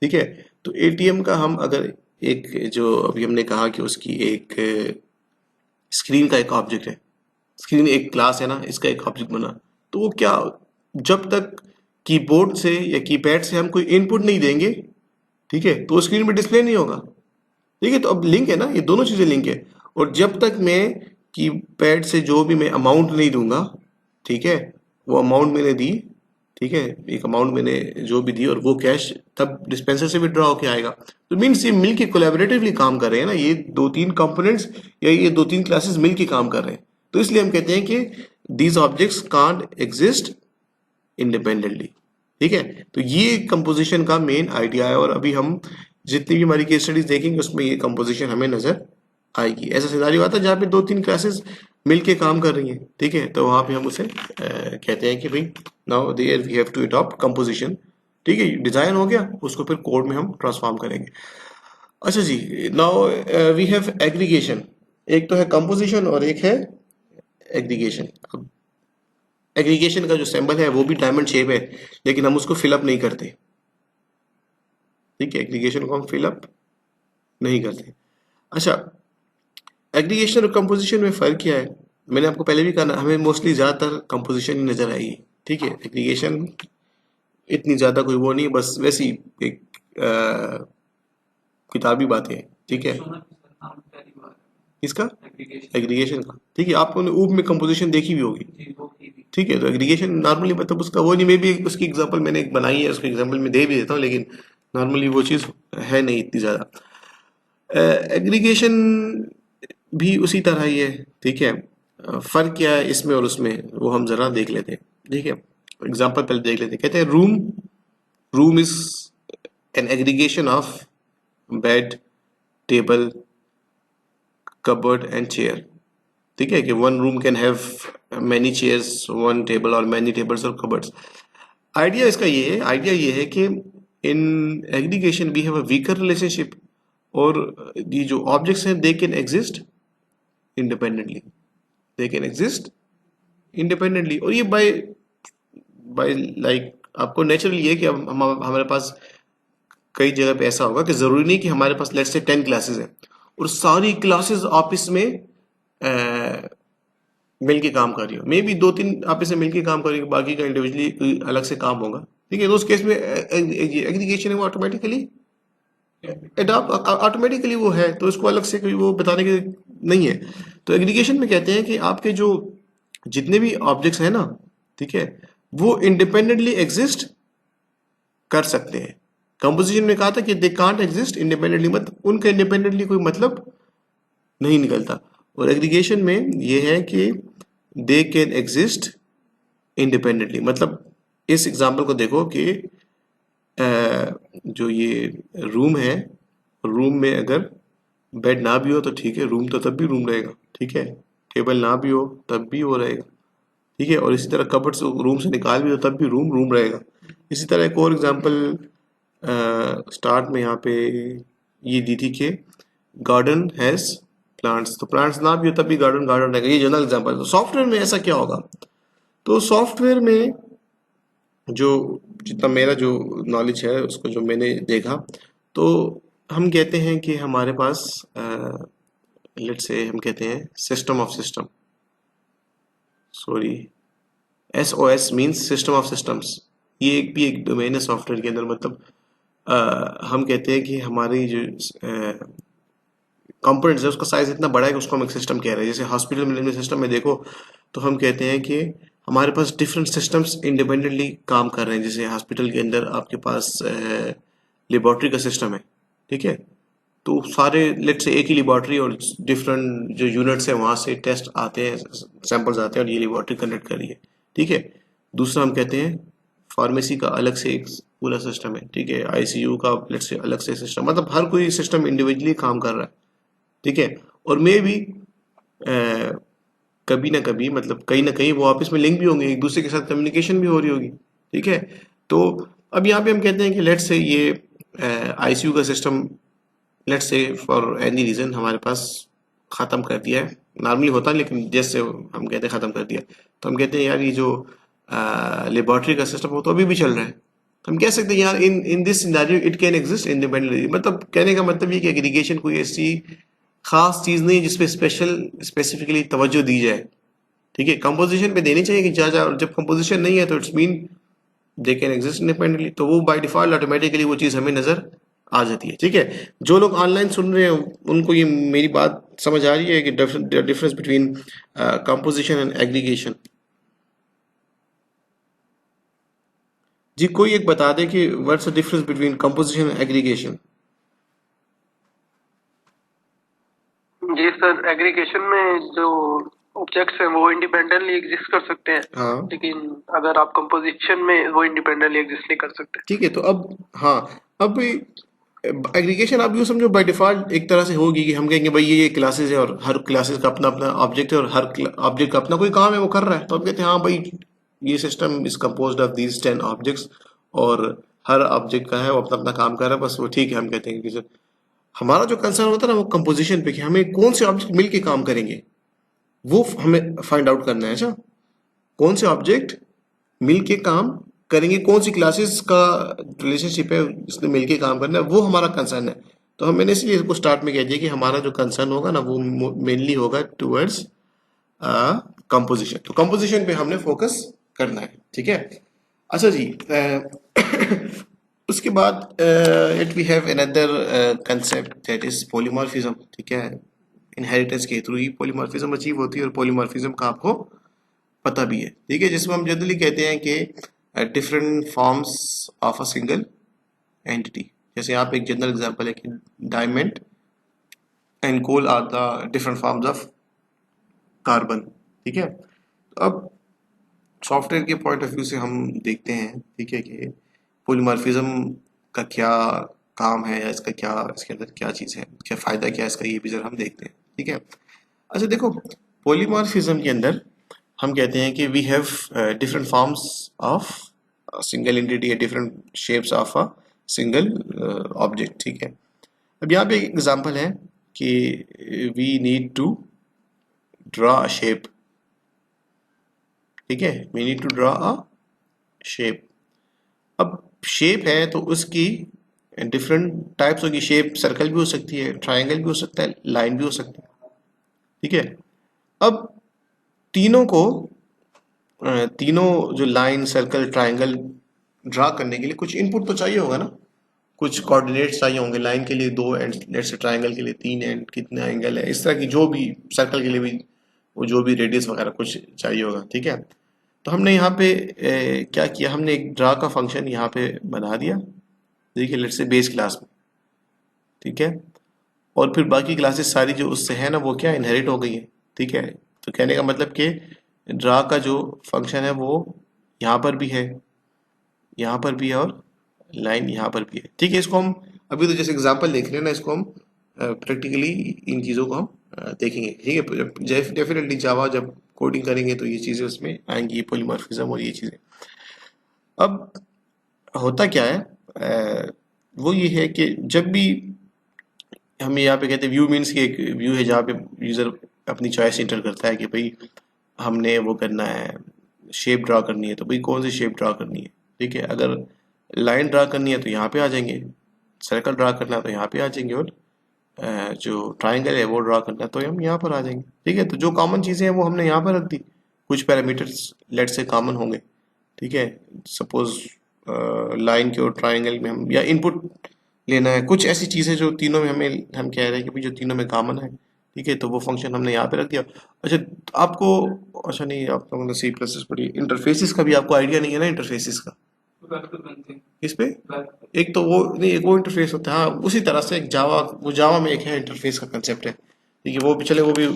ठीक है, तो एटीएम का हम अगर एक जो अभी हमने कहा कि उसकी एक स्क्रीन का एक ऑब्जेक्ट है, स्क्रीन एक क्लास है ना, इसका एक ऑब्जेक्ट बना, तो वो क्या, जब तक कीबोर्ड से या कीपैड से हम कोई इनपुट नहीं देंगे, ठीक है, तो स्क्रीन पे डिस्प्ले नहीं होगा। ठीक है, तो अब लिंक है ना, ये दोनों चीजें लिंक है। और जब तक मैं कीपैड से जो भी मैं अमाउंट नहीं दूंगा, ठीक है, वो अमाउंट मैंने दी, ठीक है, एक अमाउंट मैंने जो भी दी और वो कैश तब डिस्पेंसर से विड्रॉ होके आएगा। तो मीन्स ये मिलके कोलैबोरेटिवली काम कर रहे हैं ना, ये दो तीन कंपोनेंट्स या ये दो तीन क्लासेस मिलके काम कर रहे हैं। तो इसलिए हम कहते हैं कि these objects can't exist independently. ठीक है, तो ये कंपोजिशन का मेन आइडिया है और अभी हम जितनी भी हमारी केस स्टडीज देखेंगे उसमें ये कंपोजिशन हमें नजर आएगी। ऐसा सिनारियो आता है जहाँ पे दो तीन क्लासेस मिलके काम कर रही हैं, ठीक है, तो वहां पे हम उसे कहते हैं कि भाई now there we have to adopt composition. ठीक है, डिजाइन हो गया, उसको फिर कोड में हम ट्रांसफॉर्म करेंगे। अच्छा जी, नाउ वी हैव एग्रीगेशन। एक तो है कंपोजिशन और एक है एग्रीगेशन। अब एग्रीगेशन का जो सिंबल है वो भी डायमंड शेप है, लेकिन हम उसको फिलअप नहीं करते। ठीक है, एग्रीगेशन को हम फिलअप नहीं करते। अच्छा, एग्रीगेशन और कंपोजिशन में फर्क क्या है? मैंने आपको पहले भी कहा ना, हमें मोस्टली ज्यादातर कंपोजिशन ही नजर आएगी। ठीक है, एग्रीगेशन इतनी ज्यादा कोई वो नहीं है, बस वैसी एक किताबी बातें हैं। ठीक है, इसका एग्रीगेशन का, ठीक है, आपने ऊप में कंपोजिशन देखी भी होगी। ठीक है, तो एग्रीगेशन नॉर्मली मतलब उसका वो नहीं, मे भी उसकी एग्जांपल मैंने एक बनाई है, उसको एग्जांपल में दे भी देता हूँ, लेकिन नॉर्मली वो चीज़ है नहीं इतनी ज़्यादा। एग्रीगेशन भी उसी तरह ही है। ठीक है, फर्क क्या है इसमें और उसमें वो हम जरा देख लेते हैं। ठीक है, एग्जांपल पहले देख लेते हैं। कहते हैं room is an aggregation of bed, table, cupboard and chair. ठीक है, कि one room can have many chairs, one table और मैनी टेबल्स और कबर्ड्स। आइडिया इसका ये है, आइडिया ये है कि in aggregation we have a weaker relationship, और ये जो ऑब्जेक्ट्स हैं they can exist independently, they can exist independently. और ये बाय बाय लाइक आपको नेचुरली ये कि हमारे पास कई जगह पे ऐसा होगा कि जरूरी नहीं कि हमारे पास लेट्स से 10 क्लासेस हैं और सारी क्लासेस आपस में मिलके काम कर रही हो, मे बी दो तीन आपस में मिलके काम कर रही हो, बाकी का इंडिविजुअली अलग से काम होगा। ठीक है, तो उस केस में एग्रीगेशन है वो ऑटोमेटिकली अडॉप्ट, ऑटोमेटिकली वो है, तो इसको अलग से कोई वो बताने की नहीं है। तो एग्रीगेशन में कहते हैं कि आपके जो जितने भी ऑब्जेक्ट्स हैं ना, ठीक है, वो इंडिपेंडेंटली एग्जिस्ट कर सकते हैं। कंपोजिशन में कहा था कि दे कांट एग्जिस्ट इंडिपेंडेंटली, मतलब उनका इंडिपेंडेंटली कोई मतलब नहीं निकलता। और एग्रीगेशन में ये है कि दे कैन एग्जिस्ट इंडिपेंडेंटली। मतलब इस एग्जांपल को देखो कि जो ये रूम है, रूम में अगर बेड ना भी हो तो ठीक है, रूम तो तब भी रूम रहेगा। ठीक है, टेबल ना भी हो तब भी वो रहेगा। ठीक है, और इसी तरह कबर्ड से रूम से निकाल भी हो तब भी रूम रूम रहेगा। इसी तरह एक और एग्जांपल स्टार्ट में यहाँ पे ये दी थी कि गार्डन हैज प्लांट्स, तो प्लांट्स ना भी हो तब भी गार्डन गार्डन रहेगा। ये जनरल एग्जांपल है। तो सॉफ्टवेयर में ऐसा क्या होगा? तो सॉफ्टवेयर में जो जितना मेरा जो नॉलेज है उसको जो मैंने देखा, तो हम कहते हैं कि हमारे पास लेट्स से हम कहते हैं system of system, sorry, SOS means system of systems. ये एक भी एक डोमेन है सॉफ्टवेयर के अंदर। मतलब हम कहते हैं कि हमारी जो कंपोनेंट्स है उसका साइज इतना बड़ा है कि उसको हम एक सिस्टम कह रहे हैं। जैसे हॉस्पिटल मैनेजमेंट सिस्टम में देखो तो हम कहते हैं कि हमारे पास डिफरेंट सिस्टम्स इंडिपेंडेंटली काम कर रहे हैं। जैसे हॉस्पिटल के अंदर आपके पास लेबोरेटरी का सिस्टम है, ठीक है, तो सारे लेट से एक ही लेबोरेटरी और डिफरेंट जो यूनिट्स है वहां से टेस्ट आते हैं, सैंपल्स आते हैं और ये लेबोरेटरी कंडक्ट कर रही है, ठीक है। दूसरा हम कहते हैं फार्मेसी का अलग से एक पूरा सिस्टम है, ठीक है, ICU का लेट से अलग से सिस्टम, मतलब हर कोई सिस्टम इंडिविजुअली काम कर रहा है, ठीक है। और मे भी कभी ना कभी, मतलब कहीं ना कहीं वो आपस में लिंक भी होंगे, एक दूसरे के साथ कम्युनिकेशन भी हो रही होगी, ठीक है। तो अब यहाँ पे हम कहते हैं कि लेट्स से ये ICU का system let's say for any reason हमारे पास ख़त्म कर दिया है। नॉर्मली होता है लेकिन जैसे हम कहते हैं ख़त्म कर दिया, तो हम कहते हैं यार ये जो लेबोरेटरी का सिस्टम हो तो अभी भी चल रहा है, तो हम कह सकते हैं यार in in this scenario it can exist independently. मतलब कहने का मतलब ये कि एग्रीगेशन कोई ऐसी खास चीज़ नहीं जिसपे स्पेसिफिकली तवज्जो दी जाए, ठीक है। कंपोजिशन पे देनी चाहिए कि जब कंपोजिशन नहीं है तो it's mean they can exist independently, तो वो बाय डिफॉल्ट ऑटोमेटिकली वो चीज़ हमें नज़र आ जाती है, ठीक है। जो लोग ऑनलाइन सुन रहे हैं उनको ये मेरी बात समझ आ रही है कि difference between composition and aggregation. जी कोई एक बता दे कि what's the difference between composition and aggregation. जी सर, एग्रीगेशन में जो ऑब्जेक्ट्स हैं वो इंडिपेंडेंटली एग्जिस्ट कर सकते हैं, हाँ लेकिन अगर आप कंपोजिशन में वो इंडिपेंडेंटली एग्जिस्ट नहीं कर सकते। ठीक है, तो अब हाँ, अब एग्रीगेशन आप यूँ समझो बाय डिफॉल्ट एक तरह से होगी कि हम कहेंगे भाई ये क्लासेस है और हर क्लासेस का अपना अपना ऑब्जेक्ट है और हर ऑब्जेक्ट का अपना कोई काम है वो कर रहा है, तो हम कहते हैं हाँ भाई ये system is composed of these 10 objects और हर ऑब्जेक्ट का है वो अपना अपना काम कर रहा है, बस वो ठीक है। हम कहते हैं कि सर हमारा जो कंसर्न होता है ना वो कंपोजिशन पे कि हमें कौन से ऑब्जेक्ट मिल के काम करेंगे, वो हमें फाइंड आउट करना है। अच्छा, कौन से ऑब्जेक्ट मिल के काम करेंगे, कौन सी क्लासेस का रिलेशनशिप है इसमें मिल के काम करना है, वो हमारा कंसर्न है। तो हम मैंने इसलिए इसको स्टार्ट में कह दिया कि हमारा जो कंसर्न होगा ना वो मेनली होगा टुवर्ड्स कंपोजिशन, तो कंपोजिशन पे हमने फोकस करना है, ठीक है। अच्छा जी, उसके बाद it we have another concept that is polymorphism, ठीक है। इनहेरिटेंस के थ्रू ही पॉलीमॉर्फिज्म अचीव होती है और पॉलीमॉर्फिज्म का आपको पता भी है, ठीक है, जिसमें हम जनरली कहते हैं कि different forms of a single entity. जैसे यहाँ पे एक जनरल एग्जांपल है कि diamond and coal are the different forms of carbon, ठीक है। तो अब सॉफ्टवेयर के पॉइंट ऑफ व्यू से हम देखते हैं, ठीक है, कि पॉलीमॉर्फिज्म का क्या काम है या इसका क्या, इसके अंदर क्या चीज़ है, क्या फ़ायदा क्या है इसका, ये भी जरा हम देखते हैं, ठीक है। अच्छा देखो, पॉलीमॉर्फिज्म के अंदर हम कहते हैं कि we have different forms of single entity, different shapes of a single object, ठीक है। अब यहाँ पे एक एग्जांपल है कि we need to draw a shape, ठीक है, we need to draw a shape. अब शेप है तो उसकी डिफरेंट टाइप्स होगी, शेप सर्कल भी हो सकती है, ट्रायंगल भी हो सकता है, लाइन भी हो सकती है, ठीक है। अब तीनों को तीनों जो लाइन सर्कल ट्रायंगल ड्रा करने के लिए कुछ इनपुट तो चाहिए होगा ना, कुछ कोऑर्डिनेट्स चाहिए होंगे। लाइन के लिए 2 एंड, लेट से ट्रायंगल के लिए 3 एंड, कितना एंगल है, इस तरह की जो भी, सर्कल के लिए भी वो जो भी रेडियस वगैरह कुछ चाहिए होगा, ठीक है। तो हमने यहाँ पे क्या किया, हमने एक ड्रा का फंक्शन यहाँ पे बना दिया, देखिए लेट से बेस क्लास में, ठीक है। और फिर बाकी क्लासेस सारी जो उससे है ना वो क्या इनहेरिट हो गई है, ठीक है। तो कहने का मतलब कि ड्रा का जो फंक्शन है वो यहाँ पर भी है, यहाँ पर भी है और लाइन यहाँ पर भी है, ठीक है। इसको हम अभी तो जैसे एग्जांपल देख रहे हैं ना, इसको हम प्रैक्टिकली इन चीज़ों को हम देखेंगे, ठीक है। डेफिनेटली जावा जब कोडिंग करेंगे तो ये चीज़ें उसमें आएंगी, पॉलीमॉर्फिज्म और ये चीज़ें। अब होता क्या है, वो ये है कि जब भी हम यहाँ पे कहते हैं व्यू मीन्स कि एक व्यू है जहाँ पे यूज़र अपनी चॉइस इंटर करता है कि भाई हमने वो करना है, शेप ड्रा करनी है, तो भाई कौन सी शेप ड्रा करनी है, ठीक है, अगर लाइन ड्रा करनी है तो यहाँ पे आ जाएंगे, सर्कल ड्रा करना है तो यहाँ पे आ जाएंगे, और जो ट्राइंगल है वो ड्रा करना है तो हम यहाँ पर आ जाएंगे। ठीक है, तो जो कॉमन चीज़ें हैं वो हमने यहाँ पर रख दी, कुछ पैरामीटर्स लेट से कॉमन होंगे। ठीक है, सपोज लाइन के और ट्राइंगल में हम या इनपुट लेना है, कुछ ऐसी चीज़ें जो तीनों में हमें हम कह रहे हैं कि भाई जो तीनों में कॉमन है। ठीक है, तो वो फंक्शन हमने यहाँ पे रख दिया। अच्छा, आपको अच्छा नहीं, आप लोगों ने सी प्लस प्लस पढ़ी, इंटरफेसिस का भी आपको आइडिया नहीं है ना, इंटरफेसिस का इस पे एक तो वो नहीं, एक वो इंटरफेस होता है, हाँ उसी तरह से एक जावा, वो जावा में एक है इंटरफेस का कंसेप्ट है। ठीक है, वो भी चले, वो भी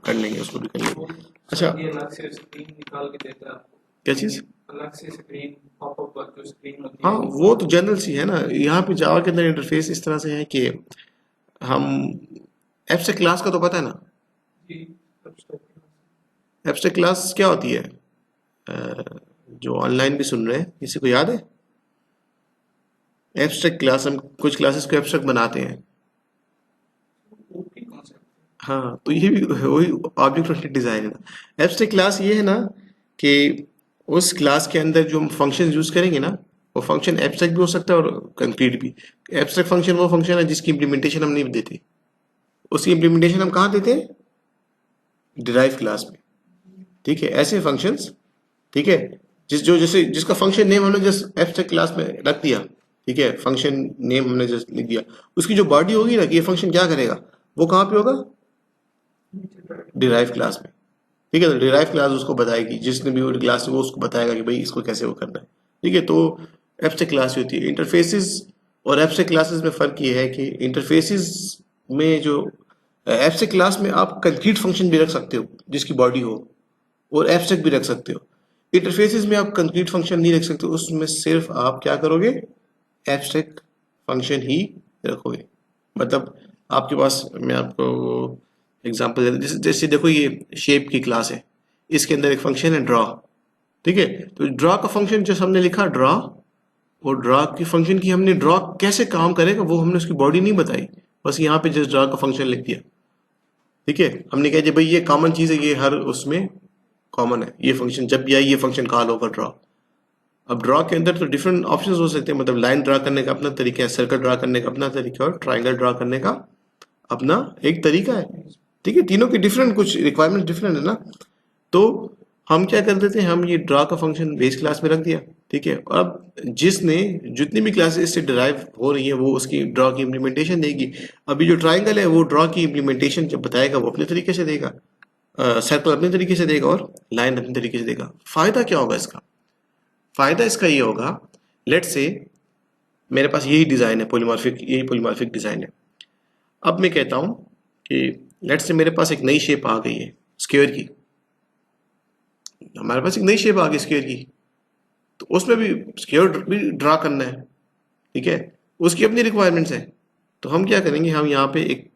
कर लेंगे, उसको भी कर लेंगे। अच्छा, ये अलग से स्क्रीन निकाल के देता है आपको, क्या चीज़? अलग से स्क्रीन पॉपअप पर जो स्क्रीन होती हाँ, है वो तो जनरल सी है ना। यहाँ पे जावा के अंदर इंटरफेस इस तरह से है कि हम एब्स्ट्रैक्ट क्लास का तो पता है ना, जी। एब्स्ट्रैक्ट क्लास क्या होती है? जो ऑनलाइन भी सुन रहे हैं, किसी को याद है? एब्स्ट्रैक्ट क्लास, हम कुछ क्लासेस को एब्स्ट्रैक्ट बनाते हैं। ओपी कॉन्सेप्ट हाँ, तो ये भी वही ऑब्जेक्ट ओरिएंटेड डिजाइन है ना। एब्स्ट्रैक्ट क्लास ये है ना कि उस क्लास के अंदर जो हम फंक्शन यूज करेंगे ना, वो फंक्शन एब्स्ट्रैक्ट भी हो सकता है और कंक्रीट भी। एब्स्ट्रैक्ट फंक्शन वो फंक्शन है जिसकी इम्प्लीमेंटेशन हम नहीं देते, उसकी इम्प्लीमेंटेशन हम कहाँ देते हैं? डिराइव क्लास में। ठीक है, ऐसे फंक्शंस, ठीक है, जैसे जिसका फंक्शन नेम हमने जस्ट एब्स्ट्रैक्ट क्लास में रख दिया, ठीक है, फंक्शन नेम हमने जस्ट लिख दिया, उसकी जो बॉडी होगी ना कि ये फंक्शन क्या करेगा, वो कहाँ पे होगा? डिराइव क्लास में। ठीक है, तो डिराइव क्लास उसको बताएगी, जिसने भी वो क्लास है वो उसको बताएगा कि भाई इसको कैसे वो करना है। ठीक है, तो एब्स्ट्रैक्ट क्लास होती है। इंटरफेसेस और एब्स्ट्रैक्ट क्लासेस में फ़र्क ये है कि इंटरफेसेस में जो एब्स्ट्रैक्ट क्लास में आप कंक्रीट फंक्शन भी रख सकते हो जिसकी बॉडी हो, और एब्स्ट्रैक्ट भी रख सकते हो। इंटरफेसेस में आप कंक्रीट फंक्शन नहीं रख सकते, उसमें सिर्फ आप क्या करोगे? एब्स्ट्रैक्ट फंक्शन ही रखोगे। मतलब आपके पास, मैं आपको एग्जांपल दे, जैसे देखो ये शेप की क्लास है, इसके अंदर एक फंक्शन है ड्रॉ। ठीक है, तो ड्रॉ का फंक्शन जैसे हमने लिखा ड्रॉ, और ड्रॉ की फंक्शन की हमने ड्रॉ कैसे काम करेगा वो हमने उसकी बॉडी नहीं बताई, बस यहाँ पे जस्ट ड्रॉ का फंक्शन लिख दिया। ठीक है, हमने कहा जी भाई ये कॉमन चीज़ है, ये हर उसमें कॉमन है, ये फंक्शन जब भी आए ये फंक्शन कॉल होगा ड्रॉ। अब ड्रॉ के अंदर तो डिफरेंट ऑप्शंस हो सकते हैं, मतलब लाइन ड्रा करने का अपना तरीका है, सर्कल ड्रा करने का अपना तरीका है, और ट्राइंगल ड्रा करने का अपना एक तरीका है। ठीक है, तीनों की डिफरेंट कुछ रिक्वायरमेंट डिफरेंट है ना। तो हम क्या कर देते हैं, हम ये ड्रा का फंक्शन बेस क्लास में रख दिया। ठीक है, अब जिसने जितनी भी क्लासेस इससे डिराइव हो रही है वो उसकी ड्रॉ की इम्प्लीमेंटेशन देगी। अभी जो ट्राइंगल है वो ड्रॉ की इम्प्लीमेंटेशन जब बताएगा वो अपने तरीके से देगा, सर्कल अपने तरीके से देगा, और लाइन अपने तरीके से देगा। फायदा क्या होगा इसका? फायदा इसका ये होगा, लेट से मेरे पास यही डिज़ाइन है, पॉलीमॉर्फिक, यही पॉलीमॉर्फिक डिज़ाइन है। अब मैं कहता हूँ कि लेट से मेरे पास एक नई शेप आ गई है स्क्वायर की, हमारे पास एक नई शेप आ गई स्क्वायर की, तो उसमें भी स्क्वायर भी ड्रा करना है। ठीक है, उसकी अपनी रिक्वायरमेंट्स है। तो हम क्या करेंगे, हम यहाँ पे एक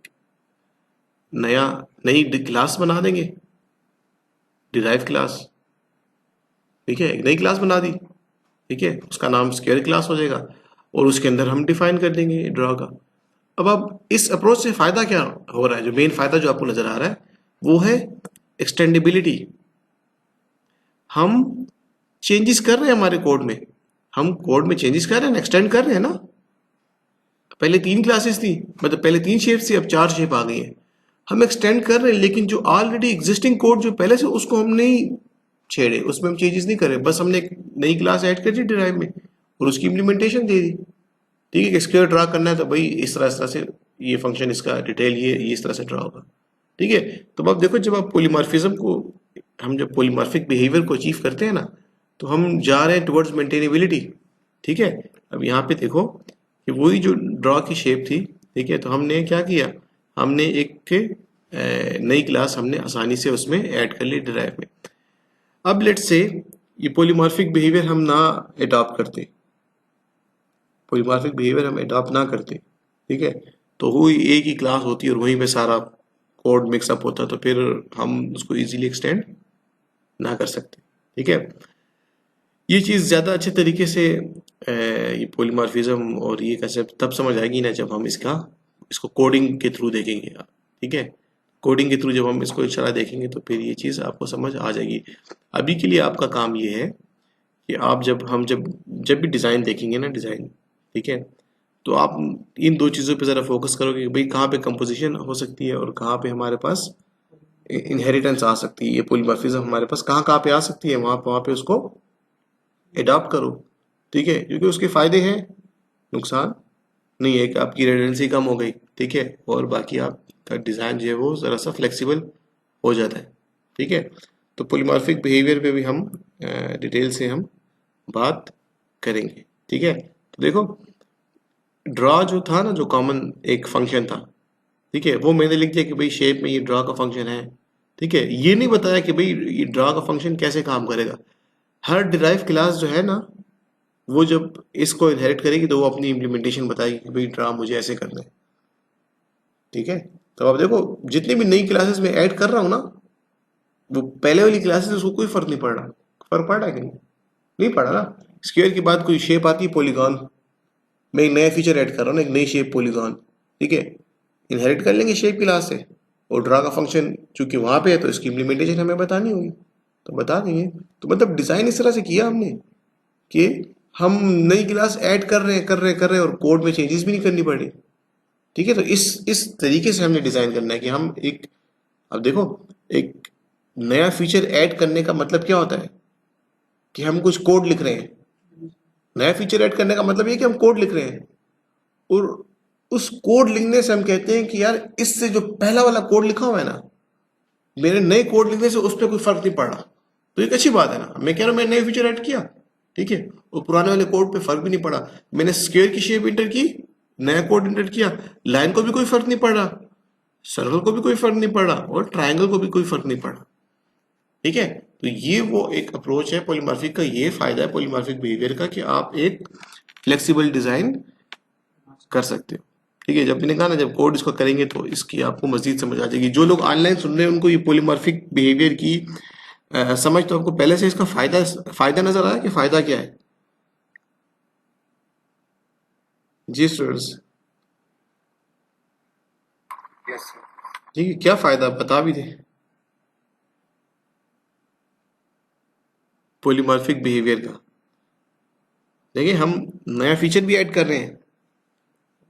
नई क्लास बना देंगे, डिराइव क्लास। ठीक है, एक नई क्लास बना दी, ठीक है, उसका नाम स्क्वायर क्लास हो जाएगा, और उसके अंदर हम डिफाइन कर देंगे ड्रॉ का। अब इस अप्रोच से फायदा क्या हो रहा है, जो मेन फायदा जो आपको नजर आ रहा है वो है एक्सटेंडेबिलिटी। हम चेंजेस कर रहे हैं हमारे कोड में, हम कोड में चेंजेस कर रहे हैं, एक्सटेंड कर रहे हैं ना। पहले 3 क्लासेस थी, मतलब पहले 3 शेप्स थी, अब 4 शेप आ गई है। हम एक्सटेंड कर रहे हैं, लेकिन जो ऑलरेडी एग्जिस्टिंग कोड जो पहले से, उसको हम नहीं छेड़े, उसमें हम चेंजेस नहीं कर रहे, बस हमने एक नई क्लास ऐड कर दी डिराइव में और उसकी इम्प्लीमेंटेशन दे दी। ठीक है, स्क्वायर ड्रा करना है तो भाई इस तरह से ये फंक्शन, इसका डिटेल ये इस तरह से ड्रा होगा। ठीक है, तो अब देखो, जब आप पॉलीमॉर्फिज्म को, हम जब पॉलीमॉर्फिक बिहेवियर को अचीव करते हैं ना, तो हम जा रहे हैं टुवर्ड्स मेंटेनेबिलिटी। ठीक है, अब यहाँ पे देखो कि वही जो ड्रॉ की शेप थी, ठीक है, तो हमने क्या किया, हमने एक नई क्लास हमने आसानी से उसमें ऐड कर ली डिराइव में। अब लेट्स से ये पॉलीमॉर्फिक बिहेवियर हम ना अडॉप्ट करते, पॉलीमॉर्फिक बिहेवियर हम अडॉप्ट ना करते, ठीक है, तो वही एक ही क्लास होती है और वहीं पे सारा कोड मिक्सअप होता है, तो फिर हम उसको इजीली एक्सटेंड ना कर सकते। ठीक है, ये चीज़ ज़्यादा अच्छे तरीके से ये पॉलीमॉर्फिज्म और ये कंसेप्ट तब समझ आएगी ना जब हम इसको कोडिंग के थ्रू देखेंगे। ठीक है, कोडिंग के थ्रू जब हम इसको इंशाल्लाह देखेंगे तो फिर ये चीज़ आपको समझ आ जाएगी। अभी के लिए आपका काम ये है कि आप जब भी डिज़ाइन देखेंगे ना, डिज़ाइन, ठीक है, तो आप इन दो चीज़ों पे ज़रा फोकस करोगे कि भाई कहाँ पे कंपोजिशन हो सकती है और कहाँ पे हमारे पास इनहेरिटेंस आ सकती है, ये पॉलीमॉर्फिज्म हमारे पास कहाँ कहाँ पे आ सकती है, वहाँ पे उसको एडॉप्ट करो, ठीक है, क्योंकि उसके फायदे हैं, नुकसान नहीं है कि आपकी रिडंडेंसी कम हो गई, ठीक है, और बाकी आपका डिज़ाइन जो है वो ज़रा सा फ्लेक्सिबल हो जाता है, ठीक है। तो पॉलीमॉर्फिक बिहेवियर पे भी हम डिटेल से हम बात करेंगे, ठीक है। तो देखो, ड्रा जो था ना, जो कॉमन एक फंक्शन था, ठीक है, वो मैंने लिख दिया कि भाई शेप में ये ड्रा का फंक्शन है, ठीक है। ये नहीं बताया कि भाई ये ड्रा का फंक्शन कैसे काम करेगा। हर डिराइव क्लास जो है ना, वो जब इसको इनहेरिट करेगी तो वो अपनी इम्प्लीमेंटेशन बताएगी कि भाई ड्रा मुझे ऐसे करना है, ठीक है। तो अब देखो, जितनी भी नई क्लासेस में ऐड कर रहा हूँ ना, वो पहले वाली क्लासेस उसको कोई फर्क नहीं पड़ रहा। फर्क पड़ रहा है कि नहीं पड़ रहा ना। स्क्वायर के बाद कोई शेप आती है पॉलीगॉन, मैं एक नया फीचर ऐड कर रहा हूँ ना, एक नई शेप पॉलीगॉन, ठीक है, इनहेरिट कर लेंगे शेप क्लास से, और ड्रा का फंक्शन चूंकि वहां पे है तो इसकी इम्प्लीमेंटेशन हमें बतानी होगी, तो बता देंगे। तो मतलब डिजाइन इस तरह से किया हमने कि हम नई क्लास ऐड कर रहे हैं और कोड में चेंजेस भी नहीं करनी पड़ रही, ठीक है। तो इस तरीके से हमने डिजाइन करना है कि हम एक, अब देखो, एक नया फीचर ऐड करने का मतलब क्या होता है कि हम कुछ कोड लिख रहे हैं। नया फीचर ऐड करने का मतलब ये कि हम कोड लिख रहे हैं, और उस कोड लिखने से हम कहते हैं कि यार इससे जो पहला वाला कोड लिखा हुआ है ना, मेरे नए कोड लिखने से उस पर कोई फर्क नहीं पड़ रहा, तो एक अच्छी बात है ना। मैं कह रहा हूं मैंने नए फीचर ऐड किया, ठीक है, और पुराने वाले कोड पे फर्क भी नहीं पड़ा। मैंने स्क्वायर की शेप इंटर की, नया कोड इंटर किया, लाइन को भी कोई फर्क नहीं पड़ रहा, सर्कल को भी कोई फर्क नहीं पड़ रहा, और ट्राइंगल को भी कोई फर्क नहीं पड़ रहा, ठीक है। तो ये वो एक अप्रोच है पॉलीमॉर्फिक का, ये फायदा है पॉलीमॉर्फिक बिहेवियर का कि आप एक फ्लेक्सिबल डिजाइन कर सकते हो, ठीक है। जब मैंने कहा ना, जब कोड इसको करेंगे तो इसकी आपको मजीद समझ आ जाएगी। जो लोग ऑनलाइन सुन रहे हैं उनको ये पॉलीमॉर्फिक बिहेवियर की समझ तो आपको पहले से इसका फायदा फायदा नजर आया कि फायदा क्या है। जी स्टूडेंट्स, यस सर। ठीक है, क्या फायदा बता भी दे पॉलीमॉर्फिक बिहेवियर का। देखिए, हम नया फीचर भी ऐड कर रहे हैं,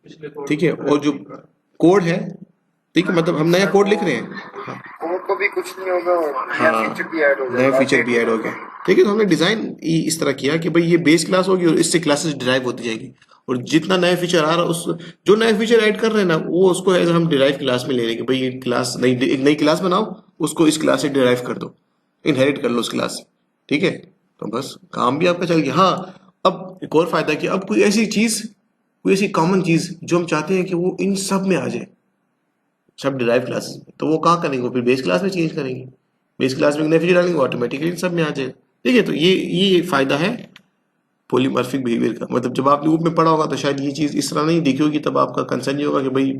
पिछले कोड ठीक है, और जो कोड है, ठीक है, मतलब हम नया कोड लिख रहे हैं, हाँ, कोड को भी कुछ नहीं होगा और नया हाँ, फीचर भी ऐड हो नया जाएगा, फीचर अपडेट भी हो ऐड हो जाएगा। गया, ठीक है। तो हमने डिजाइन इस तरह किया कि भाई ये बेस क्लास होगी और इससे क्लासेस डिराइव होती जाएगी, और जितना नया फीचर आ रहा है उस जो नया फीचर ऐड कर रहे हैं ना, वो उसको एज हम डिराइव क्लास में ले रहे हैं कि भाई ये क्लास नई, एक नई क्लास बनाओ, उसको इस क्लास से डिराइव कर दो, इनहेरिट कर लो उस क्लास से, ठीक है। तो बस काम भी आपका चल गया। हाँ, अब एक और फायदा कि अब कोई ऐसी कॉमन चीज जो हम चाहते हैं कि वो इन सब में आ जाए, सब डिराइव क्लासेस में, तो वो कहाँ करेंगे, वो फिर बेस क्लास में चेंज करेंगे, बेस क्लास में नए फीचर डालेंगे, ऑटोमेटिकली इन सब में आ जाए, ठीक है। तो ये फायदा है पॉलीमॉर्फिक बिहेवियर का। मतलब जब आप लूप में पढ़ा होगा तो शायद ये चीज इस तरह नहीं दिखी होगी, तब आपका कंसर्न ये होगा कि भाई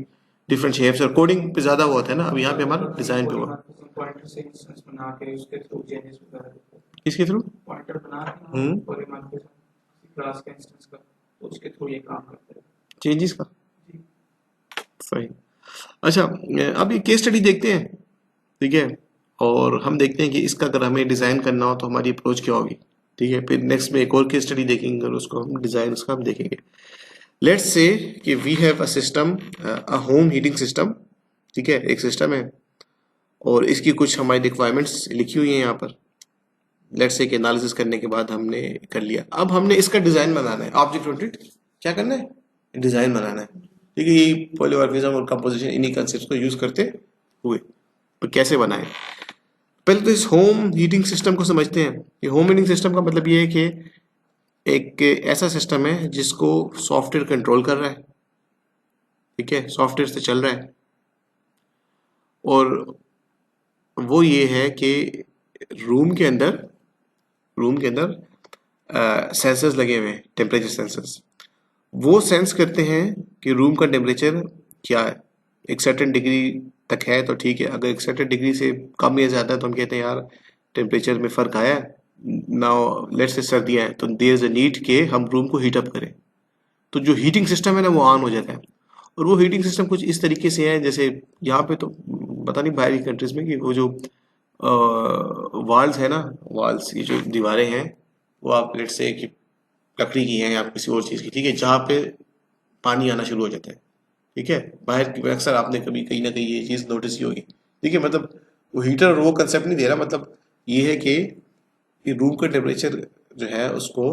डिफरेंट शेप्स और कोडिंग पे ज्यादा वो होता है ना, अब यहाँ पे हमारा डिजाइन पे हुआ। पॉइंटर से इंस्टेंस बना के उसके थ्रू चेंजेस वगैरह करते हैं। किसके थ्रू? पॉइंटर बना के पॉलीमॉर्फिज्म क्लास का इंस्टेंस का, तो उसके थ्रू ये काम करते हैं। चेंजेस का, जी। सही। अच्छा, अब ये केस स्टडी देखते हैं, ठीक है, और हम देखते हैं कि इसका अगर हमें डिजाइन करना हो तो हमारी अप्रोच क्या होगी, ठीक है। फिर नेक्स्ट में एक और केस स्टडी देखेंगे और उसको हम डिजाइन उसका हम देखेंगे। लेट्स से कि we have a system, a home heating system, ठीक है, एक सिस्टम है और इसकी कुछ हमारी रिक्वायरमेंट्स लिखी हुई है यहाँ पर। लेट्स से कि एनालिसिस करने के बाद हमने कर लिया, अब हमने इसका डिजाइन बनाना है, ऑब्जेक्ट ओरिएंटेड क्या करना है, डिजाइन बनाना है, ठीक है। यही पॉलीमॉर्फिज्म और कंपोजिशन, इन्हीं कंसेप्ट को यूज करते हुए तो कैसे बनाए। पहले तो इस होम हीटिंग सिस्टम को समझते हैं। कि होम हीटिंग सिस्टम का मतलब ये है कि एक ऐसा सिस्टम है जिसको सॉफ्टवेयर कंट्रोल कर रहा है, ठीक है, सॉफ्टवेयर से चल रहा है, और वो ये है कि रूम के अंदर सेंसर्स लगे हुए हैं, टेम्परेचर सेंसर्स, वो सेंस करते हैं कि रूम का टेम्परेचर क्या है। एक सर्टेन डिग्री तक है तो ठीक है, अगर एक सर्टेन डिग्री से कम या ज़्यादा है तो हम कहते हैं यार टेम्परेचर में फ़र्क आया है, नाउ लेट्स से सर्दियाँ हैं तो देयर इज़ अ नीड के हम रूम को हीट अप करें, तो जो हीटिंग सिस्टम है ना वो ऑन हो जाता है। और वो हीटिंग सिस्टम कुछ इस तरीके से है, जैसे यहाँ पे तो पता नहीं बाहरी कंट्रीज में, कि वो जो वॉल्स है ना, वॉल्स, ये जो दीवारें हैं वो आप लेट से कि लकड़ी की है या किसी और चीज़ की, ठीक है, जहाँ पे पानी आना शुरू हो जाता है, ठीक है, बाहर की अक्सर आपने कभी कहीं ना कहीं ये चीज़ नोटिस की होगी, ठीक है, मतलब वो हीटर और वो कंसेप्ट नहीं दे रहा, मतलब ये है कि रूम का टेम्परेचर जो है उसको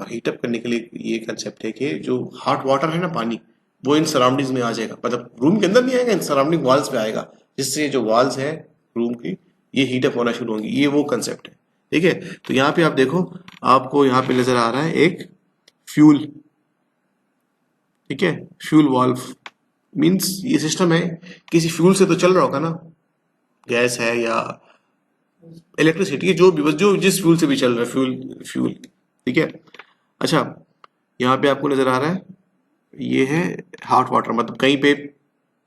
हीटअप करने के लिए ये कंसेप्ट है कि जो हॉट वाटर है ना, पानी, वो इन सराउंडिंग्स में आ जाएगा, मतलब रूम के अंदर नहीं आएगा, इन सराउंडिंग वॉल्स पे आएगा, जिससे जो वॉल्स है रूम की ये हीटअप होना शुरू होंगी, ये वो कंसेप्ट है, ठीक है। तो यहाँ पे आप देखो, आपको यहाँ पे नजर आ रहा है एक फ्यूल, ठीक है, फ्यूल वाल्व, मींस ये सिस्टम है किसी फ्यूल से तो चल रहा होगा ना, गैस है या इलेक्ट्रिसिटी, जो भी, बस जो जिस फ्यूल से भी चल रहा है, फ्यूल फ्यूल, ठीक है। अच्छा, यहाँ पे आपको नजर आ रहा है ये है हॉट वाटर, मतलब कहीं पे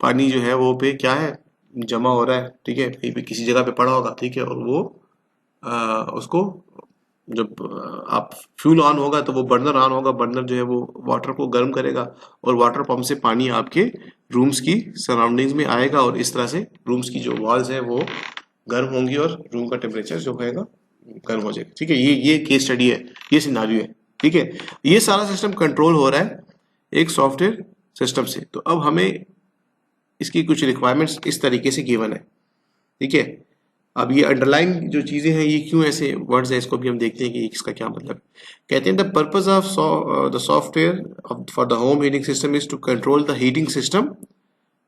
पानी जो है वो पे क्या है, जमा हो रहा है, ठीक है, कहीं पे किसी जगह पे पड़ा होगा, ठीक है, और वो उसको जब आप फ्यूल ऑन होगा तो वो बर्नर ऑन होगा, बर्नर जो है वो वाटर को गर्म करेगा और वाटर पंप से पानी आपके रूम्स की सराउंडिंग्स में आएगा और इस तरह से रूम्स की जो वॉल्स है वो गर्म होंगी और रूम का टेम्परेचर जो होगा गर्म हो जाएगा, ठीक है। ये केस स्टडी है, ये सिनारियो है, ठीक है। ये सारा सिस्टम कंट्रोल हो रहा है एक सॉफ्टवेयर सिस्टम से। तो अब हमें इसकी कुछ रिक्वायरमेंट्स इस तरीके से गिवन है, ठीक है। अब ये अंडरलाइन जो चीजें हैं, ये क्यों ऐसे वर्ड्स है, इसको भी हम देखते हैं कि इसका क्या मतलब है। कहते हैं the purpose of the software for the home heating system is to control the heating system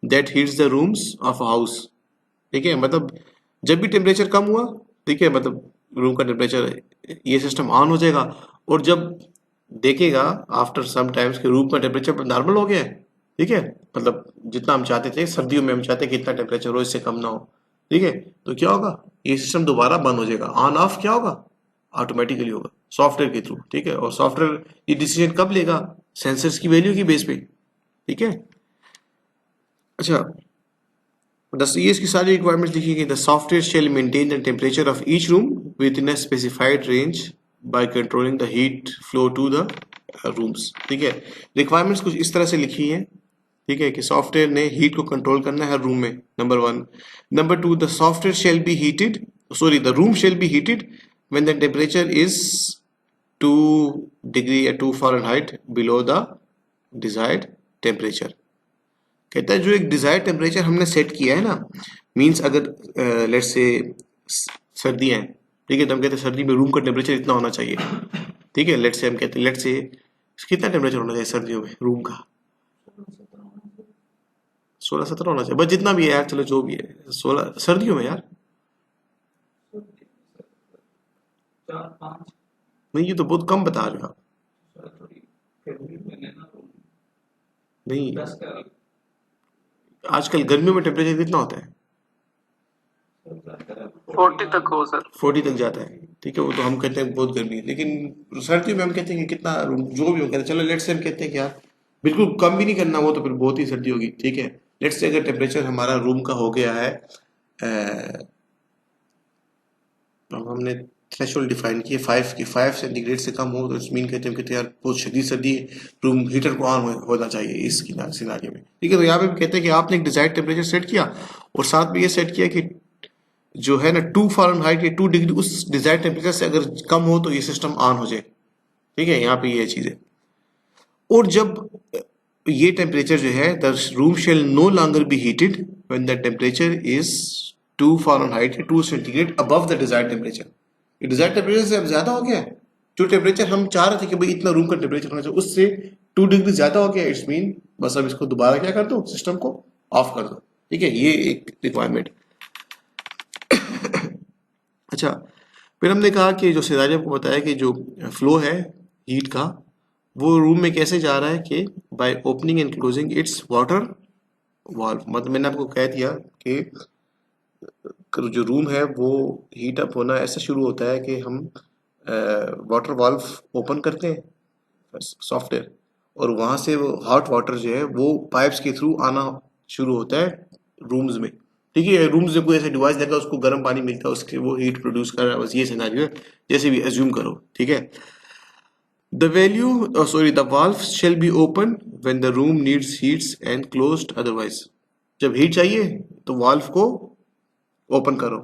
that heats the rooms of a house, ठीक है। मतलब जब भी टेम्परेचर कम हुआ, ठीक है, मतलब रूम का टेम्परेचर, ये सिस्टम ऑन हो जाएगा और जब देखेगा आफ्टर सम टाइम्स कि रूम का टेम्परेचर नॉर्मल हो गया है, ठीक है, मतलब जितना हम चाहते थे, सर्दियों में हम चाहते कि इतना टेम्परेचर हो, इससे कम ना हो, ठीक है, तो क्या होगा, ये सिस्टम दोबारा बंद हो जाएगा, ऑन ऑफ क्या होगा, ऑटोमेटिकली होगा सॉफ्टवेयर के थ्रू, ठीक है। और सॉफ्टवेयर ये डिसीजन कब लेगा, सेंसर्स की वैल्यू की बेस पे, ठीक है। अच्छा, ये इसकी सारी रिक्वायरमेंट्स लिखी गई। The software shall maintain the temperature of each room within a specified range by controlling the heat flow to the rooms, ठीक है। रिक्वायरमेंट्स कुछ इस तरह से लिखी है, ठीक है, कि सॉफ्टवेयर ने हीट को कंट्रोल करना है हर रूम में, number 1। Number 2, the software shall be heated, sorry the room shall be heated when the temperature is 2 degree या 2 Fahrenheit below the desired temperature. कहता है जो एक डिजायर्ड टेम्परेचर हमने सेट किया है ना, मींस अगर लेट्स से सर्दियां हैं, ठीक है, तो हम कहते हैं सर्दी में रूम का टेम्परेचर इतना होना चाहिए, ठीक है। लेट्स से हम कहते हैं, लेट्स से कितना टेम्परेचर होना चाहिए सर्दियों में रूम का, 16-17 होना चाहिए, बस जितना भी है यार, चलो जो भी है, 16 सर्दियों में यार, 4-5 नहीं ये तो बहुत कम बता रहे हो आप, थोड़ी गर्मी में लेना तो नहीं 10 का आजकल गर्मियों में टेम्परेचर कितना होता है, 40 तक हो सर। 40 तक जाता है, ठीक है, वो तो हम कहते हैं बहुत गर्मी है, लेकिन सर्दियों में हम कहते हैं कि कितना, जो भी हम कहते हैं, चलो लेट्स से हम कहते हैं कि यार बिल्कुल कम भी नहीं करना, वो तो फिर बहुत ही सर्दी होगी, ठीक है। लेट्स से अगर टेम्परेचर हमारा रूम का हो गया है, अब हमने थ्रेशोल्ड डिफाइन किया 5 की, 5 सेंटीग्रेड से कम हो तो इट्स मीन कहते हैं कि यार बहुत शदीद सर्दी है, रूम हीटर को ऑन होना चाहिए इस सिनारियो में, ठीक है। तो यहाँ पे कहते हैं कि आपने एक डिजायर्ड टेम्परेचर सेट किया और साथ में ये सेट किया कि जो है ना 2 फ़ारेनहाइट या 2 डिग्री उस डिजायर्ड टेम्परेचर से अगर कम हो तो ये सिस्टम ऑन हो जाए, ठीक है। यहाँ पे ये चीज है, और जब ये टेम्परेचर जो है, the room shall no longer be heated when the temperature is 2 Fahrenheit या 2 centigrade above the desired temperature. ये डिजायर्ड टेम्परेचर से अब ज्यादा हो गया है, जो टेम्परेचर हम चाह रहे थे कि भाई इतना रूम का टेम्परेचर होना चाहिए, उससे 2 डिग्री ज्यादा हो गया, इट्स मीन बस अब इसको दोबारा क्या कर दो, सिस्टम को ऑफ कर दो, ठीक है। ये एक रिक्वायरमेंट। अच्छा, फिर हमने कहा कि जो सिनारियो को बताया कि जो फ्लो है हीट का, वो रूम में कैसे जा रहा है कि by opening and closing it's water valve. मतलब मैंने आपको कह दिया कि जो रूम है वो हीट अप होना ऐसा शुरू होता है कि हम वाटर वाल्व ओपन करते हैं सॉफ्टवेयर, और वहां से वो हॉट वाटर जो है वो पाइप्स के थ्रू आना शुरू होता है रूम्स में, ठीक है। रूम्स में कोई ऐसा डिवाइस लगा, उसको गर्म पानी मिलता है, उसके वो हीट प्रोड्यूस कर रहा है, बस ये सिनेरियो है, जैसे भी एज्यूम करो, ठीक है। The the valve shall be open when the room needs heats and closed otherwise. जब हीट चाहिए तो वाल्व को ओपन करो,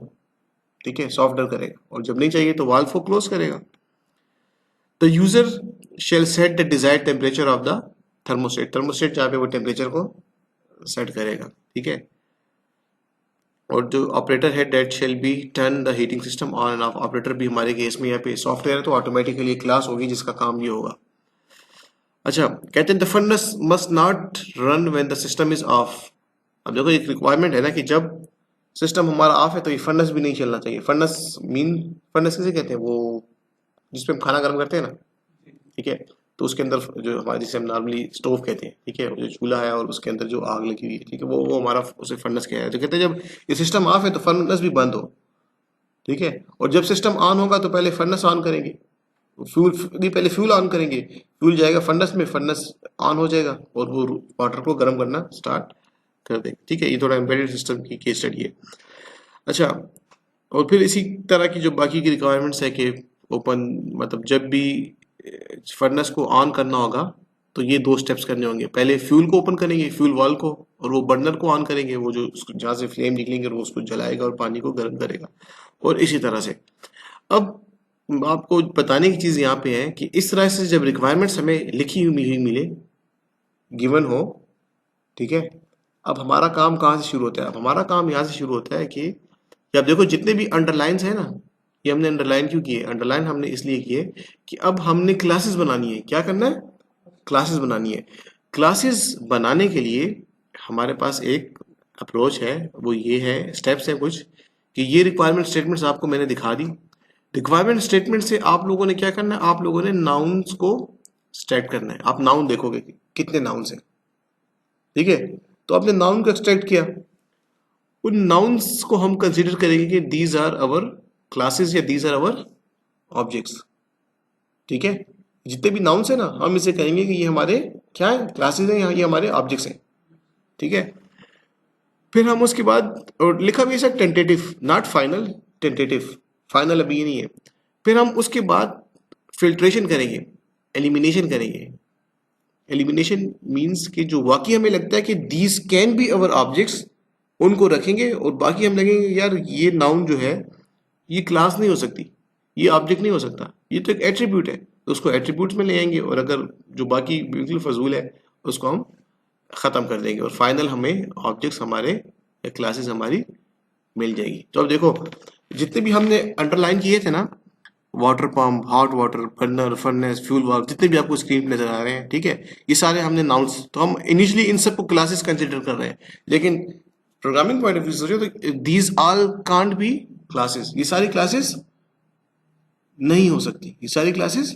ठीक है, सॉफ्टवेयर करेगा, और जब नहीं चाहिए तो वाल्व को क्लोज करेगा। The user shall set the desired temperature of the thermostat जहाँ पे वो टेम्परेचर को सेट करेगा, ठीक है। और जो ऑपरेटर है that shall be turn the heating system on and off. Operator भी हमारे केस में यहाँ पे सॉफ्टवेयर है तो ऑटोमेटिकली क्लास होगी जिसका काम ये होगा। अच्छा, कहते हैं the furnace must not run when the system is of. अब देखो एक रिक्वायरमेंट है ना कि जब सिस्टम हमारा ऑफ है तो ये फर्नेस भी नहीं चलना चाहिए। फर्नेस किसे कहते हैं, वो जिसपे हम खाना गर्म करते हैं ना, ठीक है। तो उसके अंदर जो हमारे जिसे हम नॉर्मली स्टोव कहते हैं, ठीक है, जो चूल्हा है और उसके अंदर जो आग लगी हुई है, ठीक है, वो हमारा उसे फर्नेस कहते हैं। तो कहते हैं जब ये सिस्टम ऑफ है तो फर्नेस भी बंद हो, ठीक है। और जब सिस्टम ऑन होगा तो पहले फर्नेस ऑन करेंगे, पहले फ्यूल ऑन करेंगे, फ्यूल जाएगा फर्नेस में, फर्नेस ऑन हो जाएगा और वो वाटर को गर्म करना स्टार्ट कर देगा, ठीक है। ये थोड़ा एम्बेडेड सिस्टम की केस स्टडी है। अच्छा, और फिर इसी तरह की जो बाकी की रिक्वायरमेंट्स है कि ओपन मतलब जब भी फर्नेस को ऑन करना होगा तो ये 2 स्टेप्स करने होंगे। पहले फ्यूल को ओपन करेंगे, फ्यूल वाल्व को, और वो बर्नर को ऑन करेंगे, वो जो जहाँ से फ्लेम निकलेंगे वो उसको जलाएगा और पानी को गर्म करेगा, और इसी तरह से। अब आपको बताने की चीज यहाँ पे है कि इस तरह से जब रिक्वायरमेंट्स हमें लिखी हुई मिले, गिवन हो, ठीक है, अब हमारा काम कहाँ से शुरू होता है? अब हमारा काम यहाँ से शुरू होता है कि आप देखो जितने भी अंडरलाइंस है ना, ये हमने अंडरलाइन क्यों किए? अंडरलाइन हमने इसलिए किए कि अब हमने क्लासेस बनानी है। क्या करना है? क्लासेस बनानी है। क्लासेस बनाने के लिए हमारे पास एक अप्रोच है, वो ये है, स्टेप्स है कुछ, कि ये रिक्वायरमेंट स्टेटमेंट्स आपको मैंने दिखा दी। रिक्वायरमेंट स्टेटमेंट से आप लोगों ने क्या करना है? आप लोगों ने नाउन्स को स्टैक करना है। आप नाउन देखोगे कि कितने नाउन्स हैं, ठीक है। तो आपने नाउन को एक्सट्रैक्ट किया, उन नाउन्स को हम कंसीडर करेंगे कि दीज आर अवर क्लासेस या दीज आर अवर ऑब्जेक्ट्स, ठीक है। जितने भी नाउन्स है ना, हम इसे कहेंगे कि ये हमारे क्या है? क्लासेस हैं, ये हमारे ऑब्जेक्ट्स हैं, ठीक है। फिर हम उसके बाद, और लिखा भी है tentative, not final, tentative, final अभी नहीं है। फिर हम उसके बाद फिल्ट्रेशन करेंगे, एलिमिनेशन करेंगे। एलिमिनेशन मीन्स कि जो वाकई हमें लगता है कि these can be our objects, उनको रखेंगे, और बाकी हम लगेंगे यार ये नाउन जो है ये क्लास नहीं हो सकती, ये ऑब्जेक्ट नहीं हो सकता, ये तो एक एट्रीब्यूट है, तो उसको एट्रीब्यूट्स में ले आएंगे, और अगर जो बाकी बिल्कुल फजूल है उसको हम ख़त्म कर देंगे, और फाइनल हमें ऑब्जेक्ट्स हमारे या क्लासेस हमारी मिल जाएगी। तो अब देखो जितने भी हमने अंडरलाइन किए थे ना, water pump, hot water, burner, furnace, fuel valve, जितने भी आपको स्क्रीन पे नजर आ रहे हैं, ठीक है, ये सारे हमने नाउन्स, तो हम इनिशियली इन सबको क्लासेस कंसिडर कर रहे हैं, लेकिन प्रोग्रामिंग पॉइंट ऑफ व्यू से सोचो तो these all can't be classes, ये सारी क्लासेस नहीं हो सकती, ये सारी क्लासेस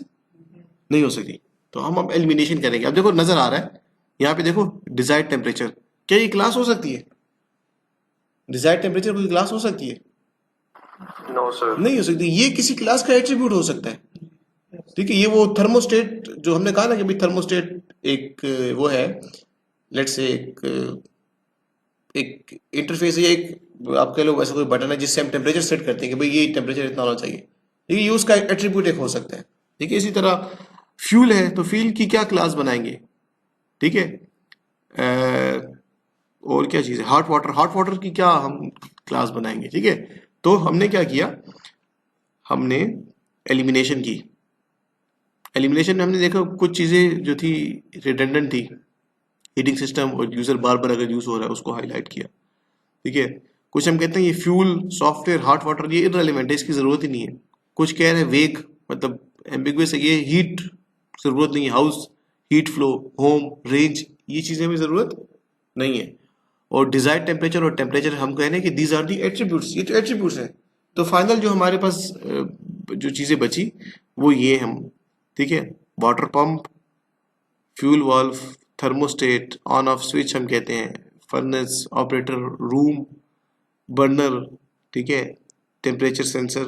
नहीं हो सकती। तो हम अब एलिमिनेशन करेंगे। अब देखो नजर आ रहा है यहाँ पे, देखो डिजायर्ड टेम्परेचर, क्या ये क्लास हो सकती है? डिजायर्ड टेम्परेचर कोई क्लास हो सकती है? No sir. नहीं हो सकती। ये किसी क्लास का एट्रीब्यूट हो सकता है, ठीक है। ये वो थर्मोस्टेट जो हमने कहा ना कि भाई थर्मोस्टेट एक वो है, लेट्स से एक इंटरफेस है, एक आप कह लो वैसा कोई बटन है जिससे हम टेम्परेचर सेट करते हैं कि भाई ये टेम्परेचर इतना होना चाहिए, ठीक है, ये उसका एट्रीब्यूट एक हो सकता है, ठीक है। इसी तरह फ्यूल है तो फ्यूल की क्या क्लास बनाएंगे, ठीक है। और क्या चीज़ है? हॉट वाटर की क्या हम क्लास बनाएंगे, ठीक है। तो हमने क्या किया, हमने एलिमिनेशन की। एलिमिनेशन में हमने देखा कुछ चीज़ें जो थी रिडंडेंट थी, हीटिंग सिस्टम और यूज़र बार बार अगर यूज़ हो रहा है उसको हाईलाइट किया, ठीक है। कुछ हम कहते हैं ये फ्यूल, सॉफ्टवेयर, हॉट वाटर, ये इररिलेवेंट है, इसकी ज़रूरत ही नहीं है। कुछ कह रहे हैं वेग, मतलब एम्बिगुअस है, ये हीट ज़रूरत नहीं है, house, heat flow, home, range, ये चीज़ें भी ज़रूरत नहीं है। और डिजायर्ड टेम्परेचर और टेम्परेचर हम कह रहे हैं कि दीज आर दी एट्रीब्यूट्स, ये तो एट्रीब्यूट्स हैं। तो फाइनल जो हमारे पास जो चीज़ें बची वो ये हम, ठीक है, water pump, fuel valve, thermostat, on off switch हम कहते हैं, फर्नेस, ऑपरेटर, रूम, बर्नर, ठीक है, टेम्परेचर सेंसर,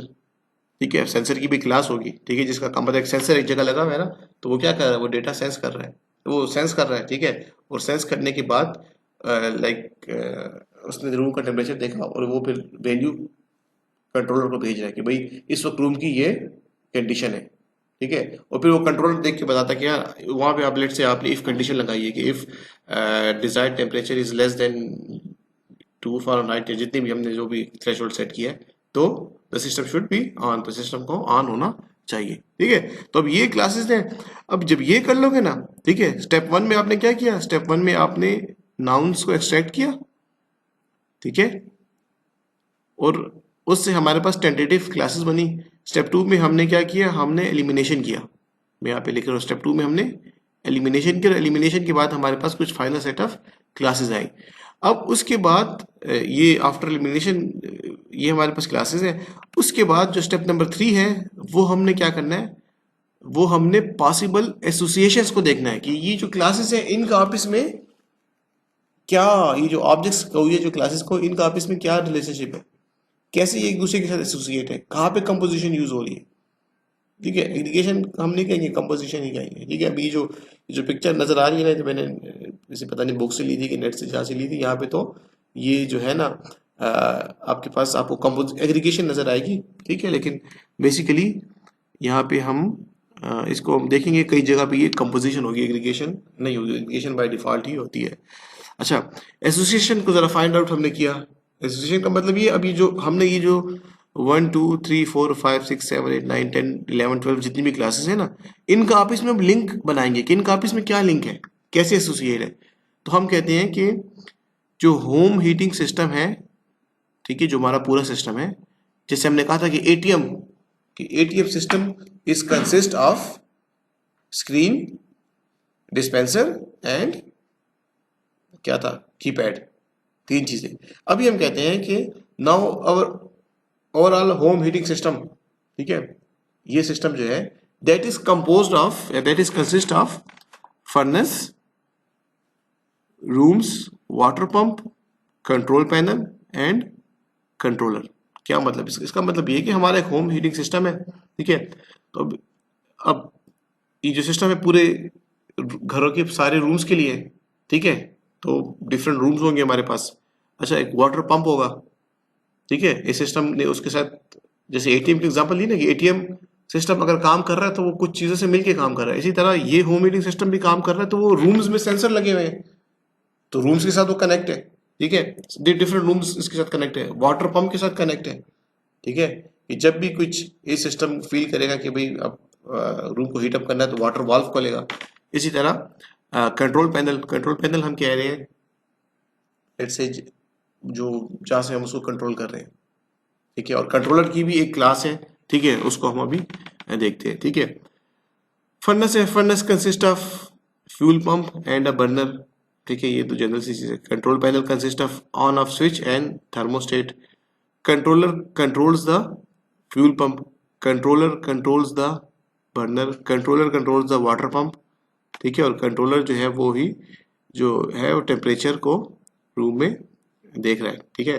ठीक है। सेंसर की भी क्लास होगी, ठीक है, जिसका काम मतलब एक सेंसर एक जगह लगा हुआ है ना, तो वो क्या कर रहा है? वो डेटा सेंस कर रहा है, वो सेंस कर रहा है, ठीक है। और सेंस करने के बाद उसने रूम का टेम्परेचर देखा और वो फिर वैल्यू कंट्रोलर को भेज रहा है कि भाई इस वक्त रूम की ये कंडीशन है, ठीक है। और फिर वो कंट्रोलर देख के बताता है कि यार वहाँ पे आप लेट से आपने इफ कंडीशन लगाई है कि if desired temperature is less than 2 Fahrenheit, जितनी भी हमने जो भी थ्रेशोल्ड सेट किया है, तो the system should be on, तो सिस्टम को ऑन होना चाहिए, ठीक है। तो अब ये क्लासेस हैं। अब जब ये कर लोगे ना, ठीक है, स्टेप 1 में आपने क्या किया, स्टेप 1 में आपने नाउन्स को एक्सट्रैक्ट किया, ठीक है, और उससे हमारे पास टेंटेटिव क्लासेस बनी। स्टेप 2 में हमने क्या किया, हमने एलिमिनेशन किया। मैं यहाँ पे लिख रहा हूँ स्टेप 2 में हमने एलिमिनेशन किया, एलिमिनेशन के बाद हमारे पास कुछ final set of classes I. अब उसके बाद ये आफ्टर एलिमिनेशन ये हमारे पास क्लासेस हैं। उसके बाद जो स्टेप नंबर 3 है वो हमने क्या करना है, वो हमने पॉसिबल एसोसिएशंस को देखना है कि ये जो क्लासेस हैं इनका आपस में क्या, ये जो ऑब्जेक्ट्स को, ये जो क्लासेस को, इनका आपस में क्या रिलेशनशिप है, कैसे ये एक दूसरे के साथ एसोसिएट है, कहाँ पे कंपोजिशन यूज हो रही है, ठीक है। एग्रीगेशन हम नहीं कहेंगे, कंपोजिशन ही कहेंगे, ठीक है। अभी जो पिक्चर नजर आ रही है ना, तो मैंने इसे पता नहीं बुक से ली थी कि नेट से जहाँ से ली थी, यहाँ पे तो ये जो है ना आपके पास आपको एग्रीगेशन नजर आएगी, ठीक है। लेकिन बेसिकली यहाँ पे हम इसको हम देखेंगे कई जगह पे ये कंपोजिशन होगी, एग्रीगेशन नहीं होगी, एग्रीगेशन बाय डिफॉल्ट ही होती है। अच्छा, एसोसिएशन को जरा फाइंड आउट हमने किया। एसोसिएशन का मतलब ये, अभी जो हमने ये जो 1 2 3 4 5 6 7 8 9 10 11 12 जितनी भी क्लासेस है ना, इनका आपस में हम लिंक बनाएंगे कि इनका आपस में क्या लिंक है, कैसे एसोसिएट है। तो हम कहते हैं कि जो होम हीटिंग सिस्टम है, ठीक है, जो हमारा पूरा सिस्टम है, जैसे हमने कहा था कि ATM system is consist of screen, dispenser and क्या था, कीपैड, 3 चीजें। अभी हम कहते हैं कि now our overall home heating system, ठीक है, ये सिस्टम जो है that is composed of, that is consist of furnace, rooms, water pump, control panel and controller. क्या मतलब इसका मतलब ये कि हमारा एक होम हीटिंग सिस्टम है, ठीक है। तो अब ये जो सिस्टम है पूरे घरों के सारे रूम्स के लिए, ठीक है, तो डिफरेंट रूम्स होंगे हमारे पास। अच्छा, एक वाटर पंप होगा, ठीक है, इस सिस्टम ने उसके साथ, जैसे एटीएम की एग्जांपल ली ना कि एटीएम सिस्टम अगर काम कर रहा है तो वो कुछ चीजों से मिलके काम कर रहा है, इसी तरह ये होम हीटिंग सिस्टम भी काम कर रहा है, तो वो रूम्स में सेंसर लगे हुए हैं, तो रूम्स के साथ वो कनेक्ट है, ठीक है, डिफरेंट रूम्स इसके साथ कनेक्ट है, वाटर पंप के साथ कनेक्ट है, ठीक है, कि जब भी कुछ ये सिस्टम फील करेगा कि भाई अब रूम को हीटअप करना है तो वाटर वाल्व खोलेगा। इसी तरह कंट्रोल पैनल हम कह रहे हैं, लेट्स से जो जहाँ से हम उसको कंट्रोल कर रहे हैं, ठीक है, और कंट्रोलर की भी एक क्लास है, ठीक है, उसको हम अभी देखते हैं, ठीक है। फर्नेस है, furnace consist of fuel pump and a burner, ठीक है, ये तो जनरल सी चीज है। Control panel consist of on off switch and thermostat. Controller controls the fuel pump, controller controls the burner, controller controls the water pump, ठीक है, और controller जो है वो ही जो है वो टेम्परेचर को रूम में देख रहा है, ठीक है।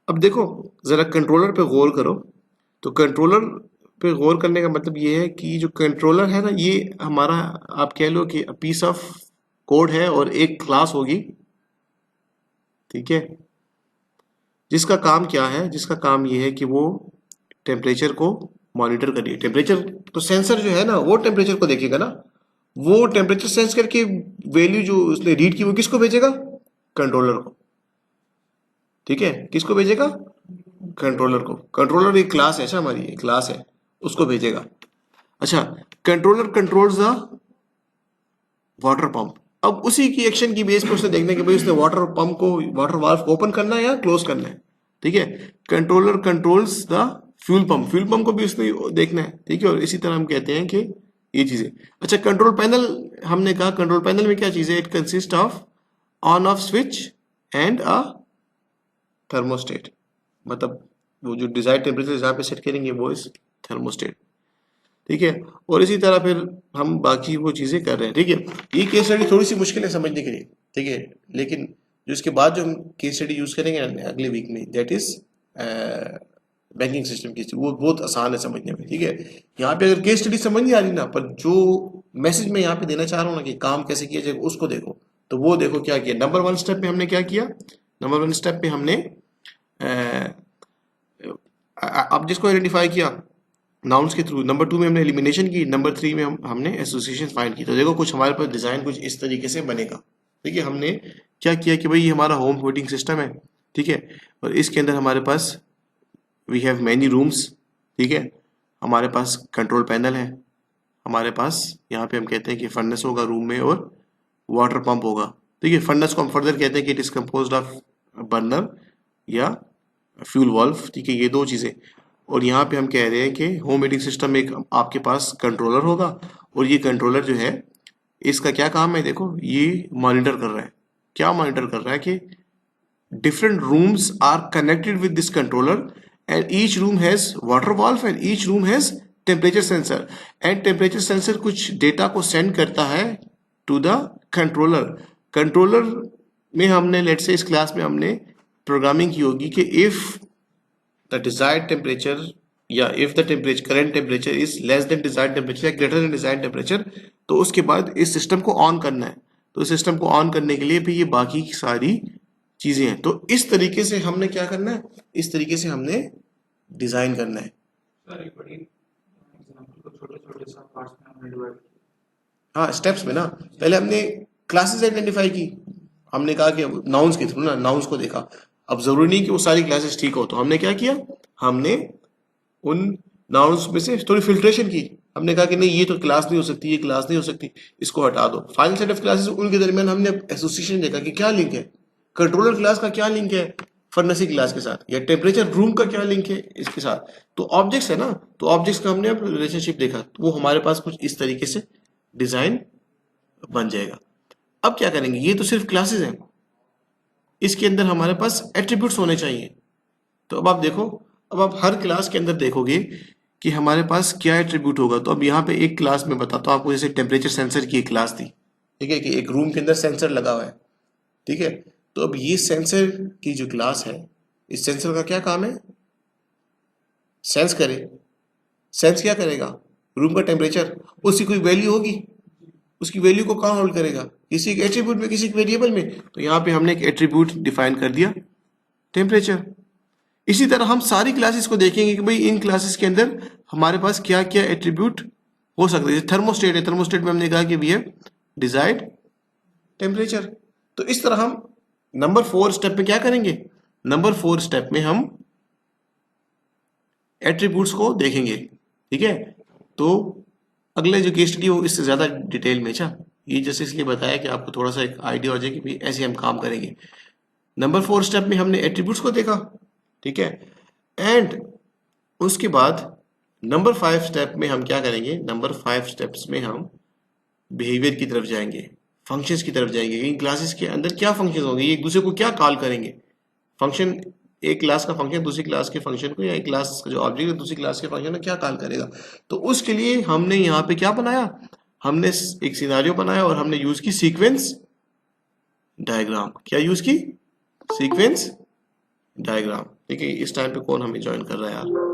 अब देखो जरा कंट्रोलर पे गौर करो, तो कंट्रोलर पे गौर करने का मतलब ये है कि जो कंट्रोलर है ना, ये हमारा आप कह लो कि पीस ऑफ कोड है और एक क्लास होगी, ठीक है, जिसका काम क्या है, जिसका काम ये है कि वो टेम्परेचर को मॉनिटर करिए। टेम्परेचर तो सेंसर जो है ना वो टेम्परेचर को देखेगा ना, वो टेम्परेचर सेंस करके वैल्यू जो उसने रीड की वो किसको भेजेगा, कंट्रोलर को, ठीक है, किसको भेजेगा, कंट्रोलर को। कंट्रोलर एक क्लास है, अच्छा हमारी एक क्लास है, उसको भेजेगा। अच्छा, controller controls the water pump, अब उसी की एक्शन की बेस पर उसने देखना है कि भाई उसने वाटर पंप को, वाटर वाल्व को ओपन करना है या क्लोज करना है, ठीक है। Controller controls the fuel pump को भी उसने देखना है, ठीक है, और इसी तरह हम कहते हैं कि ये चीजें। अच्छा, कंट्रोल पैनल हमने कहा, कंट्रोल पैनल में क्या चीज है, it consist of on off switch and a thermostat, मतलब वो जो डिजायर्ड टेम्परेचर जहाँ पे सेट करेंगे वो इस थर्मोस्टेट, ठीक है। और इसी तरह फिर हम बाकी वो चीजें कर रहे हैं, ठीक है। ये केस स्टडी थोड़ी सी मुश्किल है समझने के लिए, ठीक है, लेकिन जो इसके बाद जो हम केस स्टडी यूज करेंगे अगले वीक में, दैट इज बैंकिंग सिस्टम की, वो बहुत आसान है समझने में, ठीक है। यहाँ पे अगर केस स्टडी समझ नहीं आ रही ना, पर जो मैसेज मैं यहाँ पे देना चाह रहा हूँ ना कि काम कैसे किया जाए उसको देखो, तो वो देखो क्या किया। नंबर 1 स्टेप पे हमने क्या किया, नंबर 1 स्टेप पे हमने अब जिसको आइडेंटिफाई किया नाउन्स के थ्रू, नंबर 2 में हमने एलिमिनेशन की, नंबर 3 में हमने एसोसिएशन फाइंड की। तो देखो कुछ हमारे पास डिजाइन कुछ इस तरीके से बनेगा, ठीक है। हमने क्या किया कि भाई ये हमारा होम हीटिंग सिस्टम है, ठीक है, और इसके अंदर हमारे पास वी हैव मैनी रूम्स, ठीक है, हमारे पास कंट्रोल पैनल है, हमारे पास यहाँ पे हम कहते हैं कि फर्नेस होगा रूम में और वाटर पंप होगा। ठीक है, फर्नेस को हम फर्दर कहते हैं कि it is composed of burner या फ्यूल वाल्व। ठीक है, ये दो चीजें। और यहाँ पे हम कह रहे हैं कि होम हीटिंग सिस्टम एक आपके पास कंट्रोलर होगा, और ये कंट्रोलर जो है इसका क्या काम है, देखो ये मॉनिटर कर रहा है। क्या मॉनिटर कर रहा है कि different rooms are connected with this controller, and each room has water valve and each room has temperature sensor, and temperature sensor कुछ data को send करता है to the controller में हमने let's say इस क्लास में हमने प्रोग्रामिंग की होगी कि if the desired temperature या if the temperature current temperature is less than desired temperature या greater than desired temperature, तो उसके बाद इस सिस्टम को ऑन करना है। तो इस सिस्टम को ऑन करने के लिए भी ये बाकी की सारी चीजें हैं। तो इस तरीके से हमने क्या करना है, इस तरीके से हमने डिजाइन करना है। सर एक बड़ी एग्जांपल को छोटे छोटे सा पार्ट्स में हमने डिवाइड किया। हाँ, स्टेप्स में ना पहले हमने क्लासेस आइडेंटिफाई की, हमने कहा कि नाउन्स के थ्रू ना नाउन्स को देखा। अब जरूरी नहीं कि वो सारी क्लासेस ठीक हो, तो हमने क्या किया, हमने उन नाउन्स में से थोड़ी फिल्ट्रेशन की। हमने कहा कि नहीं ये तो क्लास नहीं हो सकती, ये क्लास नहीं हो सकती, इसको हटा दो। फाइनल सेट ऑफ क्लासेस उनके दरमियान हमने एसोसिएशन देखा कि क्या लिंक है, कंट्रोलर क्लास का क्या लिंक है फर्नेसी क्लास के साथ, या टेम्परेचर रूम का क्या लिंक है इसके साथ। तो ऑब्जेक्ट्स है ना, तो ऑब्जेक्ट्स का हमने अब रिलेशनशिप देखा, तो वो हमारे पास कुछ इस तरीके से डिजाइन बन जाएगा। अब क्या करेंगे, ये तो सिर्फ क्लासेस हैं, इसके अंदर हमारे पास एट्रीब्यूट्स होने चाहिए। तो अब आप देखो, अब आप हर क्लास के अंदर देखोगे कि हमारे पास क्या एट्रीब्यूट होगा। तो अब यहाँ पे एक क्लास में बताता हूँ आपको, जैसे टेम्परेचर सेंसर की एक क्लास थी, ठीक है, कि एक रूम के अंदर सेंसर लगा हुआ है। ठीक है, तो अब ये सेंसर की जो क्लास है, इस सेंसर का क्या काम है, सेंस करे। सेंस क्या करेगा, रूम का टेम्परेचर, उसकी कोई वैल्यू होगी, उसकी वैल्यू को कहाँ होल्ड करेगा, किसी एक एट्रीब्यूट में, किसी एक वेरिएबल में। तो यहाँ पे हमने एक एट्रीब्यूट डिफाइन कर दिया, टेम्परेचर। इसी तरह हम सारी क्लासेस को देखेंगे कि भाई इन क्लासेस के अंदर हमारे पास क्या क्या एट्रीब्यूट हो सकते हैं। थर्मोस्टेट है, थर्मोस्टेट में हमने कहा कि वी हैव डिजायर्ड टेम्परेचर। तो इस तरह हम नंबर 4 स्टेप में क्या करेंगे, नंबर 4 स्टेप में हम एट्रीब्यूट्स को देखेंगे। ठीक है, तो अगले जो केस स्टडी हो इससे ज्यादा डिटेल में। अच्छा, ये जैसे इसलिए बताया कि आपको थोड़ा सा एक आइडिया हो जाए कि भाई ऐसे हम काम करेंगे। नंबर 4 स्टेप में हमने एट्रीब्यूट्स को देखा, ठीक है, एंड उसके बाद नंबर 5 स्टेप में हम क्या करेंगे, नंबर 5 स्टेप्स में हम बिहेवियर की तरफ जाएंगे, फंक्शंस की तरफ जाएंगे। इन क्लासेस के अंदर क्या फंक्शंस होंगे, ये एक दूसरे को क्या कॉल करेंगे। फंक्शन, एक क्लास का फंक्शन दूसरी क्लास के फंक्शन को, या एक क्लास का जो ऑब्जेक्ट है दूसरी क्लास के फंक्शन में क्या कॉल करेगा। तो उसके लिए हमने यहाँ पे क्या बनाया, हमने एक सिनारियो बनाया और हमने यूज की सीक्वेंस डायग्राम। क्या यूज की, सीक्वेंस डायग्राम। ठीक है, इस टाइम पे कौन हमें ज्वाइन कर रहा है यार,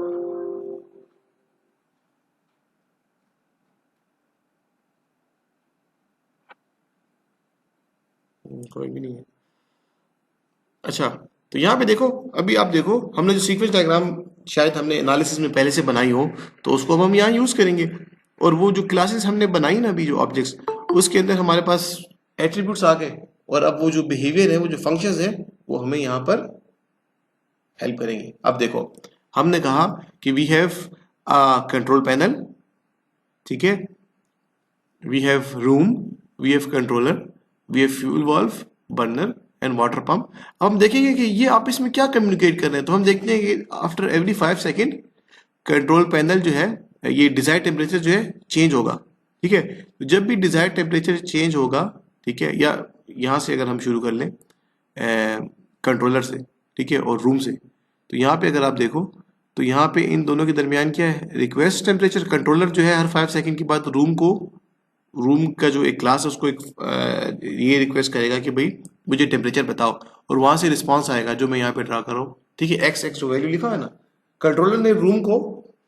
कोई भी नहीं है। अच्छा, तो यहाँ पे देखो, अभी आप देखो हमने जो सीक्वेंस डायग्राम शायद हमने एनालिसिस में पहले से बनाई हो, तो उसको अब हम यहाँ यूज करेंगे। और वो जो क्लासेस हमने बनाई ना अभी, जो ऑब्जेक्ट्स, उसके अंदर हमारे पास एट्रीब्यूट्स आ गए, और अब वो जो बिहेवियर है, वो जो फंक्शंस है, वो हमें यहाँ पर हेल्प करेंगे। अब देखो, हमने कहा कि वी हैव कंट्रोल पैनल, ठीक है, we have room, we have controller, we have fuel valve, burner and water pump. अब हम देखेंगे कि ये आपस में क्या कम्युनिकेट कर रहे हैं। तो हम देखते हैं कि after every 5 second control panel जो है, ये डिजायर्ड टेम्परेचर जो है चेंज होगा। ठीक है, तो जब भी डिजायर्ड टेम्परेचर चेंज होगा, ठीक है, या यहाँ से अगर हम शुरू कर लें कंट्रोलर से, ठीक है, और रूम से, तो यहाँ पे अगर आप देखो तो यहाँ पे इन दोनों के दरमियान क्या है, रिक्वेस्ट टेम्परेचर। कंट्रोलर जो है हर 5 सेकेंड के बाद रूम का जो एक क्लास है उसको एक ये रिक्वेस्ट करेगा कि भाई मुझे टेम्परेचर बताओ, और वहां से रिस्पांस आएगा जो मैं यहाँ पे ड्रा कर रहा हूँ। ठीक है, एक्स जो वैल्यू लिखा है ना, कंट्रोलर ने रूम को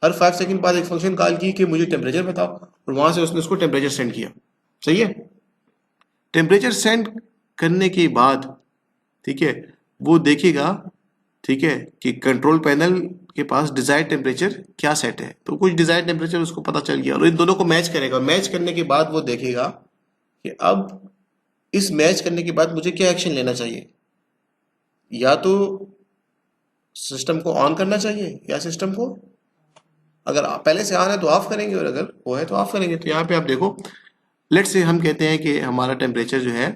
हर 5 सेकंड बाद एक फंक्शन कॉल की कि मुझे टेम्परेचर बताओ, और वहां से उसने उसको टेम्परेचर सेंड किया। सही है, टेम्परेचर सेंड करने के बाद, ठीक है, वो देखेगा, ठीक है, कि कंट्रोल पैनल के पास डिजायर्ड टेम्परेचर क्या सेट है। तो कुछ डिजायर्ड टेम्परेचर उसको पता चल गया, और इन दोनों को मैच करेगा। मैच करने के बाद वो देखेगा कि अब इस मैच करने के बाद मुझे क्या एक्शन लेना चाहिए, या तो सिस्टम को ऑन करना चाहिए या सिस्टम को अगर पहले से ऑन है तो ऑफ करेंगे और अगर वो है तो ऑफ करेंगे। तो यहाँ पे आप देखो, लेट से हम कहते हैं कि हमारा टेम्परेचर जो है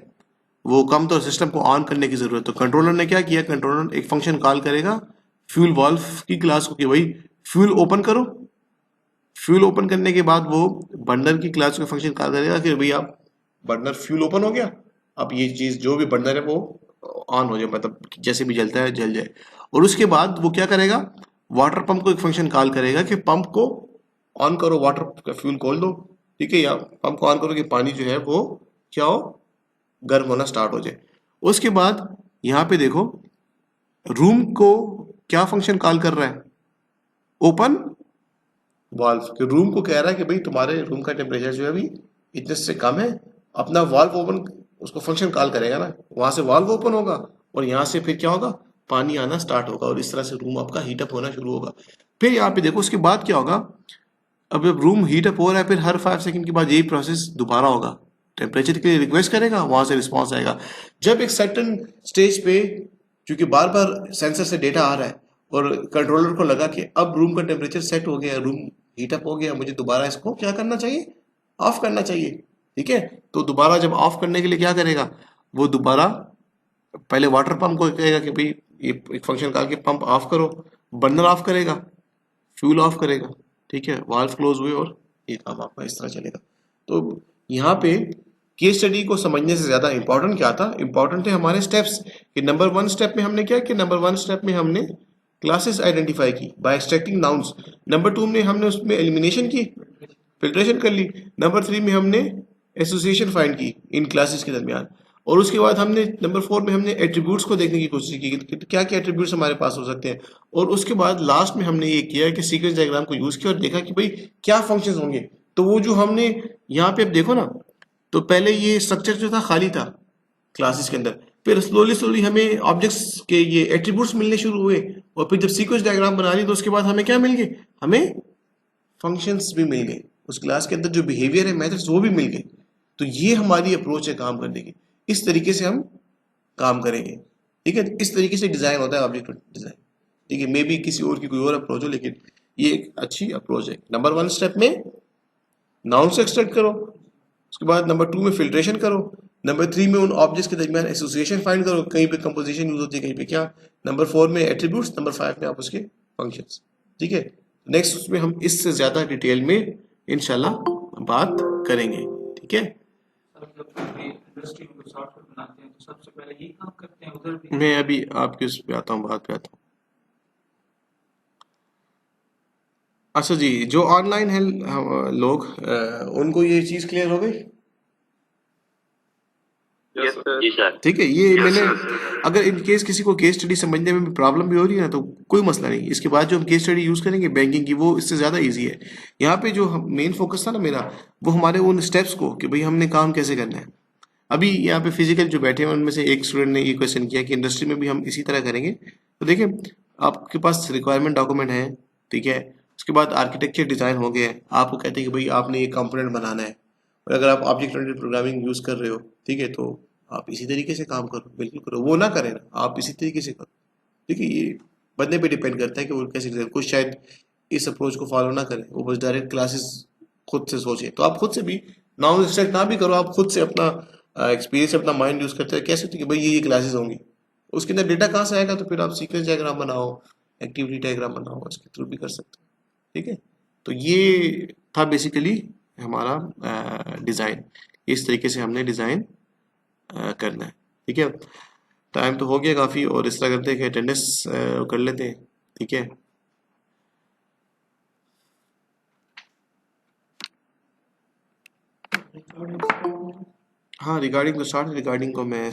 वो कम, तो सिस्टम को ऑन करने की जरूरत। तो कंट्रोलर ने क्या किया, कंट्रोलर एक फंक्शन कॉल करेगा फ्यूल वाल्व की क्लास को कि भाई फ्यूल ओपन करो। फ्यूल ओपन करने के बाद वो बर्नर की क्लास का फंक्शन कॉल करेगा कि भाई आप बर्नर फ्यूल ओपन हो गया, अब ये चीज जो भी बर्नर है वो ऑन हो जाए, मतलब जैसे भी जलता है जल जाए। और उसके बाद वो क्या करेगा, वाटर पंप को एक फंक्शन कॉल करेगा कि पंप को ऑन करो, वाटर का फ्यूल खोल दो, ठीक है, या पंप को ऑन करो कि पानी जो है वो क्या हो, गर्म होना स्टार्ट हो जाए। उसके बाद यहाँ पे देखो रूम को क्या फंक्शन कॉल कर रहा है, ओपन वाल्व के रूम को कह रहा है कि भाई तुम्हारे रूम का टेम्परेचर जो है अभी इतने से कम है, अपना वाल्व ओपन, उसको फंक्शन कॉल करेगा ना, वहां से वाल्व ओपन होगा और यहाँ से फिर क्या होगा, पानी आना स्टार्ट होगा और इस तरह से रूम आपका हीटअप होना शुरू होगा। फिर यहाँ पे देखो उसके बाद क्या होगा, अब जब रूम हीटअप हो रहा है फिर हर 5 सेकंड के बाद यही प्रोसेस दोबारा होगा, टेम्परेचर के लिए रिक्वेस्ट करेगा, वहां से रिस्पॉन्स आएगा। जब एक सर्टन स्टेज पे, क्योंकि बार बार सेंसर से डेटा आ रहा है और कंट्रोलर को लगा कि अब रूम का टेम्परेचर सेट हो गया, रूम हीटअप हो गया, मुझे दोबारा इसको क्या करना चाहिए, ऑफ करना चाहिए, ठीक है। तो दोबारा जब ऑफ करने के लिए क्या करेगा, वो दोबारा पहले वाटर पंप को कहेगा कि भाई ये एक फंक्शन कॉल के पंप ऑफ करो, बर्नर ऑफ करेगा, फ्यूल ऑफ करेगा, ठीक है, वाल्व क्लोज हुए और ये काम आपका इस तरह चलेगा। तो यहाँ पे केस स्टडी को समझने से ज्यादा इंपॉर्टेंट क्या था, इंपॉर्टेंट है हमारे स्टेप्स कि नंबर 1 स्टेप में हमने क्या कि नंबर 1 स्टेप में हमने क्लासेस आइडेंटिफाई की बाय एक्सट्रैक्टिंग नाउन्स। नंबर 2 में हमने उसमें एलिमिनेशन की, फिल्ट्रेशन कर ली। नंबर 3 में हमने एसोसिएशन फाइंड की इन क्लासेस के दरमियान। और उसके बाद हमने नंबर 4 में हमने एट्रीब्यूट्स को देखने की कोशिश की कि क्या क्या एट्रीब्यूट्स हमारे पास हो सकते हैं। और उसके बाद लास्ट में हमने ये किया कि सीक्वेंस डायग्राम को यूज किया और देखा कि भाई क्या फंक्शंस होंगे। तो वो जो हमने यहाँ पे अब देखो ना, तो पहले ये स्ट्रक्चर जो था खाली था क्लासेस के अंदर, फिर स्लोली स्लोली हमें ऑब्जेक्ट्स के ये एट्रीब्यूट्स मिलने शुरू हुए और फिर जब सीक्वेंस डायग्राम बना ली तो उसके बाद हमें क्या मिल गए, हमें फंक्शंस भी मिल गए, उस क्लास के अंदर जो बिहेवियर है, मेथड्स वो भी मिल गए। तो ये हमारी अप्रोच है काम करने की, इस तरीके से हम काम करेंगे, ठीक है। इस तरीके से डिजाइन होता है ऑब्जेक्ट डिजाइन, ठीक है। मे बी किसी और की कोई और अप्रोच हो, लेकिन ये एक अच्छी अप्रोच है। नंबर 1 स्टेप में नाउन से एक्सट्रैक्ट करो, उसके बाद नंबर 2 में फिल्ट्रेशन करो, नंबर 3 में उन ऑब्जेक्ट्स के दरमियान एसोसिएशन फाइंड करो, कहीं पे कंपोजिशन यूज होती है, कहीं पे क्या। नंबर 4 में एट्रीब्यूट्स, नंबर 5 में आप उसके फंक्शंस, ठीक है। नेक्स्ट उसमें हम इससे ज्यादा डिटेल में इंशाल्लाह बात करेंगे, ठीक है। सर जब भी इंडस्ट्री में सॉफ्टवेयर बनाते हैं तो सबसे पहले यही काम करते हैं, उधर भी मैं अभी आपके उस पे आता हूँ, बात पे आता हूँ। अच्छा जी, जो ऑनलाइन है लोग, उनको ये चीज क्लियर हो गई, यस सर। जी सर। ठीक है। ये मैंने, अगर इन केस किसी को केस स्टडी समझने में प्रॉब्लम भी हो रही है ना, तो कोई मसला नहीं, इसके बाद जो हम केस स्टडी यूज करेंगे बैंकिंग की, वो इससे ज्यादा इजी है। यहाँ पे जो मेन फोकस था ना मेरा, वो हमारे उन स्टेप्स को कि भाई हमने काम कैसे करना है। अभी यहाँ पे फिजिकल जो बैठे हैं उनमें से एक स्टूडेंट ने ये क्वेश्चन किया कि इंडस्ट्री में भी हम इसी तरह करेंगे। तो देखिए, आपके पास रिक्वायरमेंट डॉक्यूमेंट है, ठीक है, उसके बाद आर्किटेक्चर डिजाइन हो गया है, आपको कहते हैं कि भाई आपने ये कंपोनेंट बनाना है, और अगर आप ऑब्जेक्ट ओरिएंटेड प्रोग्रामिंग यूज कर रहे हो, ठीक है, तो आप इसी तरीके से काम करो, बिल्कुल करो, वो ना करें ना, आप इसी तरीके से करो, ठीक है। ये बंदे पे डिपेंड करता है कि वो कैसे करें। कुछ शायद इस अप्रोच को फॉलो ना करें, वो बस डायरेक्ट क्लासेस खुद से सोचें। तो आप खुद से भी नाउन एक्सट्रैक्ट ना भी करो, आप खुद से अपना एक्सपीरियंस, अपना माइंड यूज करते हैं कैसे, कि भाई ये क्लासेस होंगी, उसके अंदर डेटा कहाँ से आएगा, तो फिर आप सीक्वेंस डायग्राम बनाओ, एक्टिविटी डायग्राम बनाओ, उसके थ्रू भी कर सकते हो, ठीक है। तो ये था बेसिकली हमारा डिज़ाइन, इस तरीके से हमने डिज़ाइन करना है, ठीक है। टाइम तो हो गया काफ़ी, और इस तरह करते हैं कि अटेंडेंस कर लेते हैं, ठीक है। हाँ, रिगार्डिंग को स्टार्ट, रिगार्डिंग को मैं